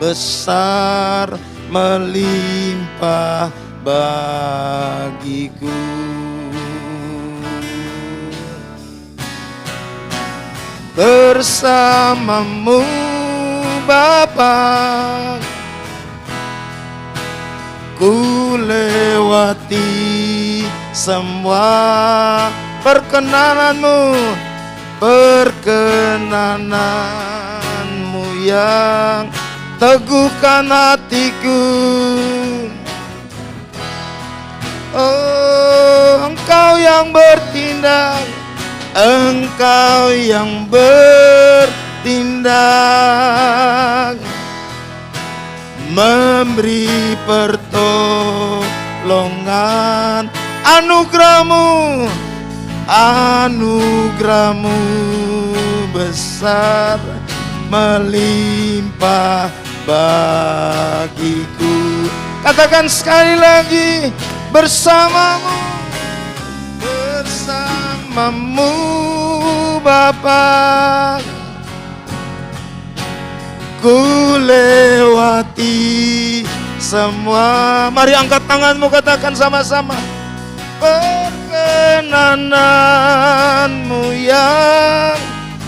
besar melimpah bagiku. Bersamamu Bapa, ku lewati semua perkenananmu, perkenananmu yang teguhkan hatiku. Oh, Engkau yang bertindak, Engkau yang bertindak, memberi pertolongan, anugerahmu, anugerahmu besar melimpah bagiku. Katakan sekali lagi, bersamamu, bersamamu Bapa, ku lewati semua. Mari angkat tanganmu, katakan sama-sama. Perkenananmu yang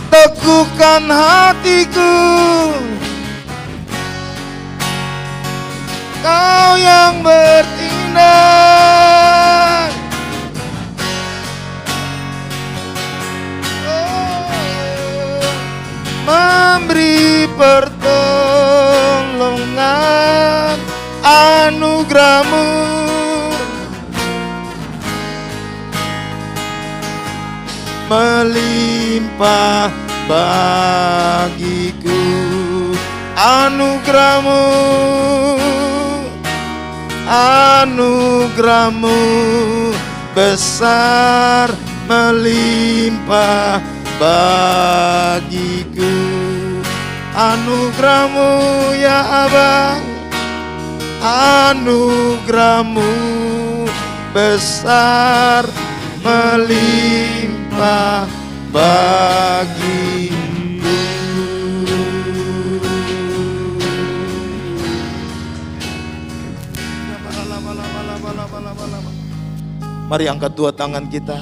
teguhkan hatiku, Kau yang bertindak, memberi pertolongan, anugerahmu melimpah bagiku. Anugerahmu, anugerahmu besar melimpah bagiku. Anugerahmu ya Abang, anugerahmu besar melimpah bagiku. Mari angkat dua tangan kita.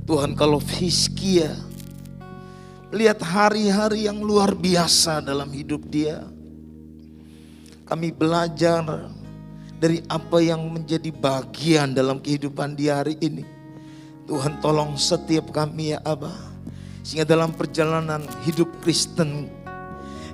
Tuhan, kalau Hizkia lihat hari-hari yang luar biasa dalam hidup dia, kami belajar dari apa yang menjadi bagian dalam kehidupan dia hari ini. Tuhan, tolong setiap kami ya Aba, sehingga dalam perjalanan hidup Kristen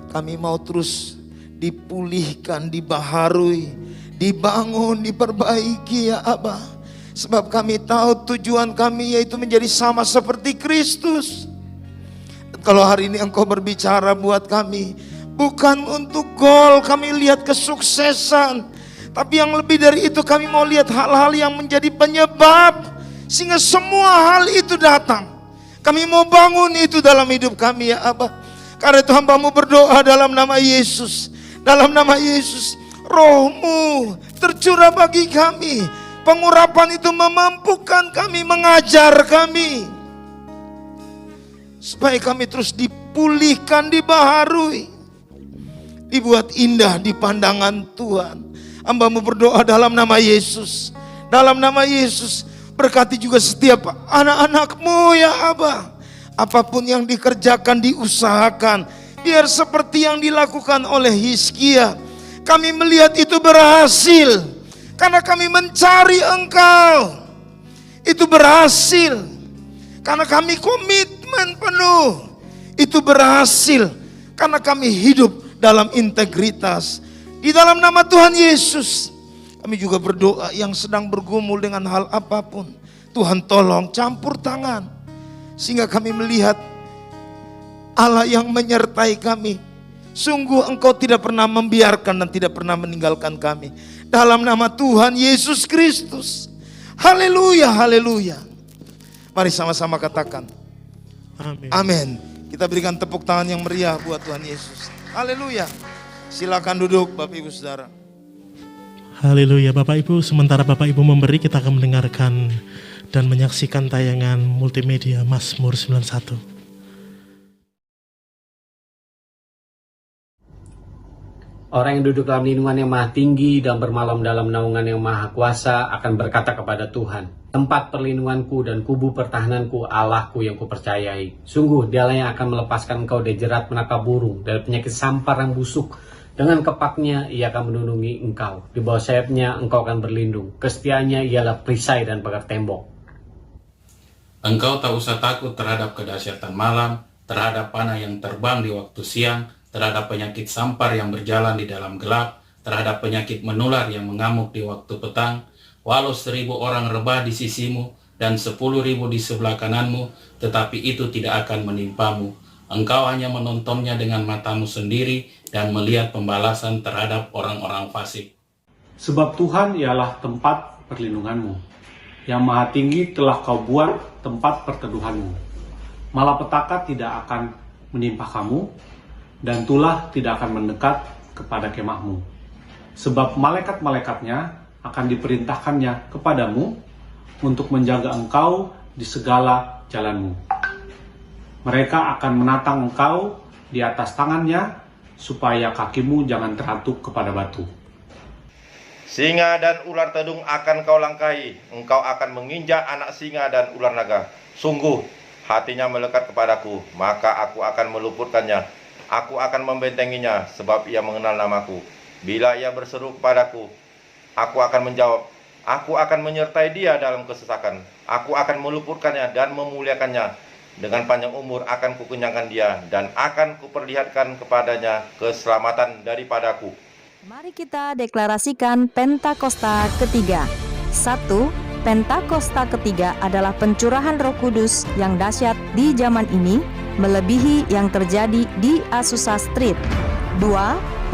kami mau terus dipulihkan, dibaharui, dibangun, diperbaiki ya Aba. Sebab kami tahu tujuan kami yaitu menjadi sama seperti Kristus. Kalau hari ini Engkau berbicara buat kami, bukan untuk gol kami lihat kesuksesan, tapi yang lebih dari itu kami mau lihat hal-hal yang menjadi penyebab sehingga semua hal itu datang. Kami mau bangun itu dalam hidup kami ya Aba. Karena itu hamba-Mu berdoa dalam nama Yesus. Dalam nama Yesus, Roh-Mu tercurah bagi kami. Pengurapan itu memampukan kami, mengajar kami, supaya kami terus dipulihkan, dibaharui, dibuat indah di pandangan Tuhan. Hamba-Mu berdoa dalam nama Yesus. Dalam nama Yesus, berkati juga setiap anak-anak-Mu ya Aba. Apapun yang dikerjakan, diusahakan, biar seperti yang dilakukan oleh Hizkia. Kami melihat itu berhasil. Karena kami mencari Engkau, itu berhasil. Karena kami komitmen penuh, itu berhasil. Karena kami hidup dalam integritas. Di dalam nama Tuhan Yesus, kami juga berdoa yang sedang bergumul dengan hal apapun. Tuhan tolong campur tangan, sehingga kami melihat Allah yang menyertai kami. Sungguh Engkau tidak pernah membiarkan dan tidak pernah meninggalkan kami. Dalam nama Tuhan Yesus Kristus. Haleluya, haleluya. Mari sama-sama katakan
Amin.
amin. Kita berikan tepuk tangan yang meriah buat Tuhan Yesus. Haleluya. Silakan duduk Bapak Ibu Saudara.
Haleluya. Bapak Ibu, sementara Bapak Ibu memberi, kita akan mendengarkan dan menyaksikan tayangan multimedia Mazmur 91.
Orang yang duduk dalam lindungan yang maha tinggi dan bermalam dalam naungan yang maha kuasa akan berkata kepada Tuhan, tempat perlindunganku dan kubu pertahananku, Allahku yang kupercayai. Sungguh dialah yang akan melepaskan engkau dari jerat menangkap burung, dari penyakit sampar yang busuk. Dengan kepaknya ia akan melindungi engkau. Di bawah sayapnya engkau akan berlindung. Kesetiaannya ialah perisai dan pagar tembok.
Engkau tak usah takut terhadap kedahsyatan malam, terhadap panah yang terbang di waktu siang, terhadap penyakit sampar yang berjalan di dalam gelap, terhadap penyakit menular yang mengamuk di waktu petang. Walau 1000 orang rebah di sisimu dan 10.000 di sebelah kananmu, tetapi itu tidak akan menimpamu. Engkau hanya menontonnya dengan matamu sendiri dan melihat pembalasan terhadap orang-orang fasik.
Sebab Tuhan ialah tempat perlindunganmu. Yang maha tinggi telah kau buat tempat perteduhanmu. Malapetaka tidak akan menimpa kamu, dan tulah tidak akan mendekat kepada kemahmu. Sebab malaikat-malaikatnya akan diperintahkannya kepadamu untuk menjaga engkau di segala jalanmu. Mereka akan menatang engkau di atas tangannya, supaya kakimu jangan teratuk kepada batu.
Singa dan ular tedung akan kau langkahi, engkau akan menginjak anak singa dan ular naga. Sungguh hatinya melekat kepadaku, maka aku akan meluputkannya. Aku akan membentenginya, sebab ia mengenal namaku. Bila ia berseru kepadaku, aku akan menjawab. Aku akan menyertai dia dalam kesesakan. Aku akan meluputkannya dan memuliakannya. Dengan panjang umur akan kukenyangkan dia, dan akan kuperlihatkan kepadanya keselamatan daripadaku.
Mari kita deklarasikan Pentakosta ketiga. 1. Pentakosta ketiga adalah pencurahan Roh Kudus yang dahsyat di zaman ini, melebihi yang terjadi di Azusa Street. 2.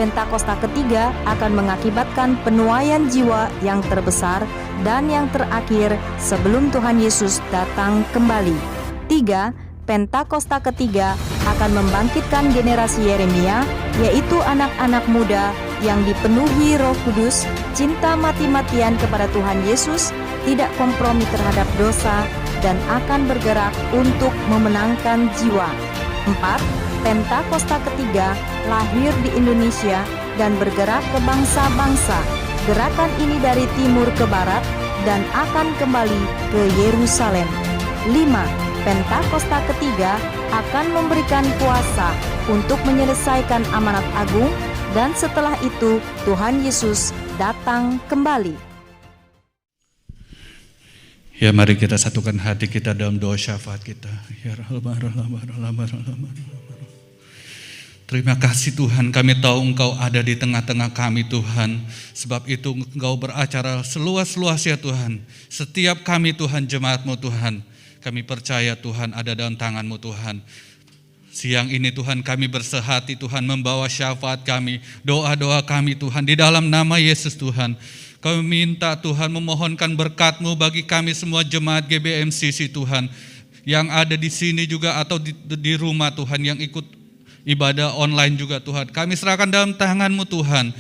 Pentakosta ketiga akan mengakibatkan penuaian jiwa yang terbesar dan yang terakhir sebelum Tuhan Yesus datang kembali. 3. Pentakosta ketiga akan membangkitkan generasi Yeremia, yaitu anak-anak muda yang dipenuhi Roh Kudus, cinta mati-matian kepada Tuhan Yesus, tidak kompromi terhadap dosa, dan akan bergerak untuk memenangkan jiwa. 4. Pentakosta ketiga lahir di Indonesia dan bergerak ke bangsa-bangsa. Gerakan ini dari timur ke barat dan akan kembali ke Yerusalem. 5. Pentakosta ketiga akan memberikan kuasa untuk menyelesaikan amanat agung, dan setelah itu Tuhan Yesus datang kembali.
Ya, mari kita satukan hati kita dalam doa syafaat kita. Ya, terima kasih Tuhan, kami tahu Engkau ada di tengah-tengah kami Tuhan. Sebab itu Engkau beracara seluas-luasnya Tuhan. Setiap kami Tuhan, jemaat-Mu Tuhan, kami percaya Tuhan ada dalam tangan-Mu Tuhan. Siang ini Tuhan kami bersehati Tuhan membawa syafaat kami, doa-doa kami Tuhan di dalam nama Yesus Tuhan. Kami minta Tuhan memohonkan berkat-Mu bagi kami semua jemaat GBMCC Tuhan. Yang ada di sini juga atau di rumah Tuhan yang ikut ibadah online juga Tuhan. Kami serahkan dalam tangan-Mu Tuhan.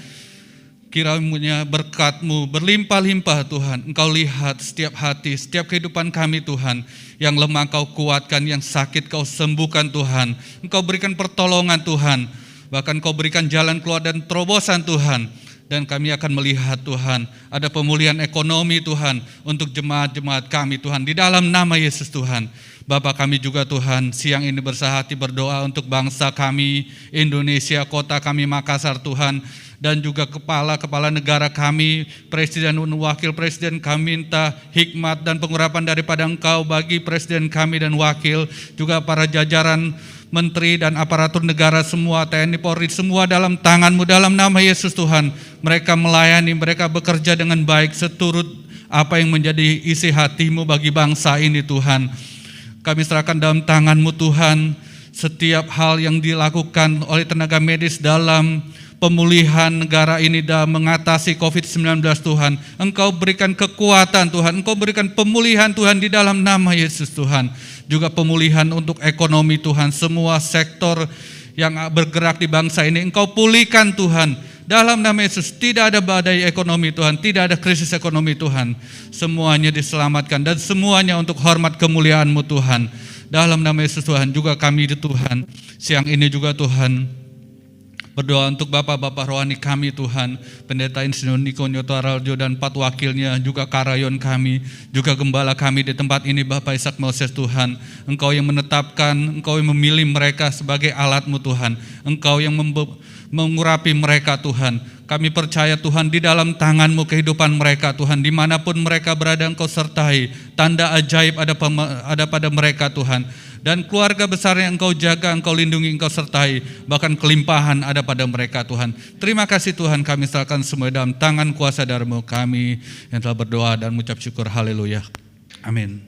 Kiranya berkat-Mu berlimpah-limpah Tuhan. Engkau lihat setiap hati, setiap kehidupan kami Tuhan. Yang lemah Kau kuatkan, yang sakit Kau sembuhkan Tuhan. Engkau berikan pertolongan Tuhan. Bahkan Kau berikan jalan keluar dan terobosan Tuhan. Dan kami akan melihat Tuhan, ada pemulihan ekonomi Tuhan untuk jemaat-jemaat kami Tuhan. Di dalam nama Yesus Tuhan. Bapa kami juga Tuhan, siang ini bersehati berdoa untuk bangsa kami, Indonesia, kota kami Makassar Tuhan. Dan juga kepala-kepala negara kami, presiden dan wakil presiden, kami minta hikmat dan pengurapan daripada Engkau bagi presiden kami dan wakil, juga para jajaran menteri dan aparatur negara semua, TNI Polri semua dalam tangan-Mu dalam nama Yesus Tuhan. Mereka melayani, mereka bekerja dengan baik seturut apa yang menjadi isi hati-Mu bagi bangsa ini Tuhan. Kami serahkan dalam tangan-Mu Tuhan setiap hal yang dilakukan oleh tenaga medis dalam pemulihan negara ini dalam mengatasi COVID-19 Tuhan. Engkau berikan kekuatan Tuhan, Engkau berikan pemulihan Tuhan di dalam nama Yesus Tuhan. Juga pemulihan untuk ekonomi Tuhan, semua sektor yang bergerak di bangsa ini Engkau pulihkan Tuhan. Dalam nama Yesus tidak ada badai ekonomi Tuhan, tidak ada krisis ekonomi Tuhan. Semuanya diselamatkan dan semuanya untuk hormat kemuliaan-Mu Tuhan. Dalam nama Yesus Tuhan, juga kami di Tuhan, siang ini juga Tuhan, berdoa untuk Bapak-Bapak rohani kami Tuhan, Pendeta Insinyur Niko Nyoto Araljo dan 4 wakilnya, juga karayon kami, juga gembala kami di tempat ini Bapak Ishak Moses Tuhan. Engkau yang menetapkan, Engkau yang memilih mereka sebagai alat-Mu Tuhan. Engkau yang mengurapi mereka Tuhan. Kami percaya Tuhan di dalam tangan-Mu kehidupan mereka Tuhan. Dimanapun mereka berada Engkau sertai. Tanda ajaib ada pada mereka Tuhan. Dan keluarga besar yang Engkau jaga, Engkau lindungi, Engkau sertai. Bahkan kelimpahan ada pada mereka Tuhan. Terima kasih Tuhan, kami serahkan semua dalam tangan kuasa darah-Mu. Kami yang telah berdoa dan mengucap syukur. Haleluya. Amin.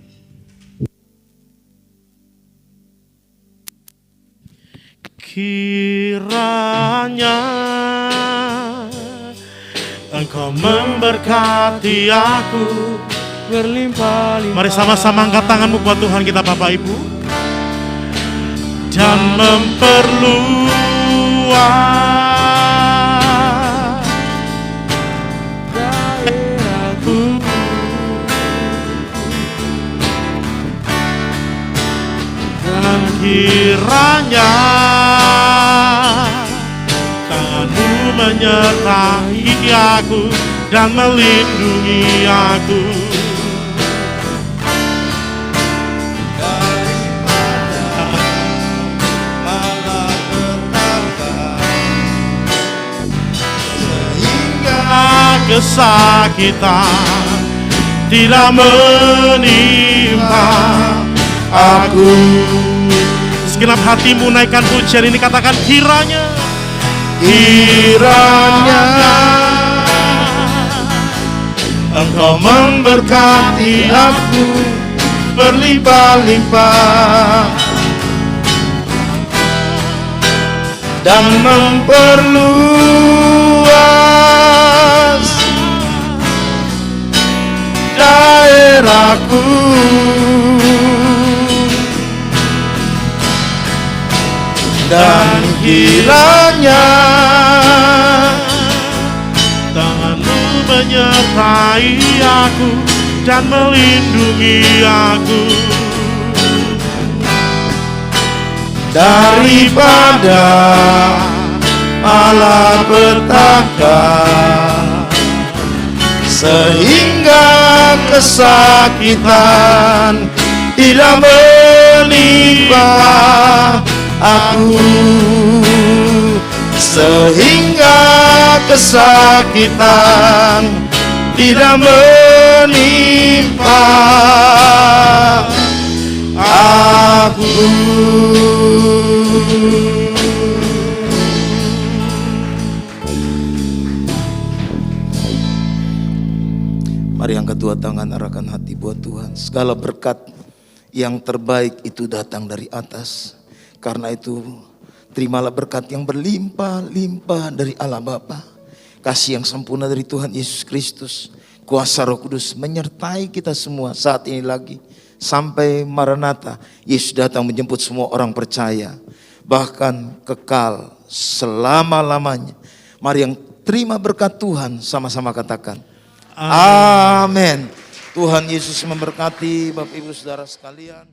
Kiranya Engkau memberkati aku berlimpah-limpah. Mari sama-sama angkat tanganmu buat Tuhan kita Bapak Ibu. Dan memperluas daerahku. Dan kiranya tangan-Mu menyertai aku dan melindungi aku. Kesakitan tidak menimpa aku. Segenap hatimu naikkan pujian ini, katakan kiranya, kiranya
Engkau memberkati aku berlimpah-limpah dan memperluas daerahku. Dan kiranya
tangan-Mu menyertai aku dan melindungi aku
daripada malapetaka, sehingga kesakitan tidak menimpa aku, sehingga kesakitan tidak menimpa aku. Mari angkat dua tangan, arahkan hati buat Tuhan. Segala berkat yang terbaik itu datang dari atas. Karena itu terimalah berkat yang berlimpah-limpah dari Allah Bapa, kasih yang sempurna dari Tuhan Yesus Kristus, kuasa Roh Kudus menyertai kita semua saat ini lagi sampai Maranatha. Yesus datang menjemput semua orang percaya, bahkan kekal selama-lamanya. Mari yang terima berkat Tuhan sama-sama katakan amin. Tuhan Yesus memberkati Bapak Ibu Saudara sekalian.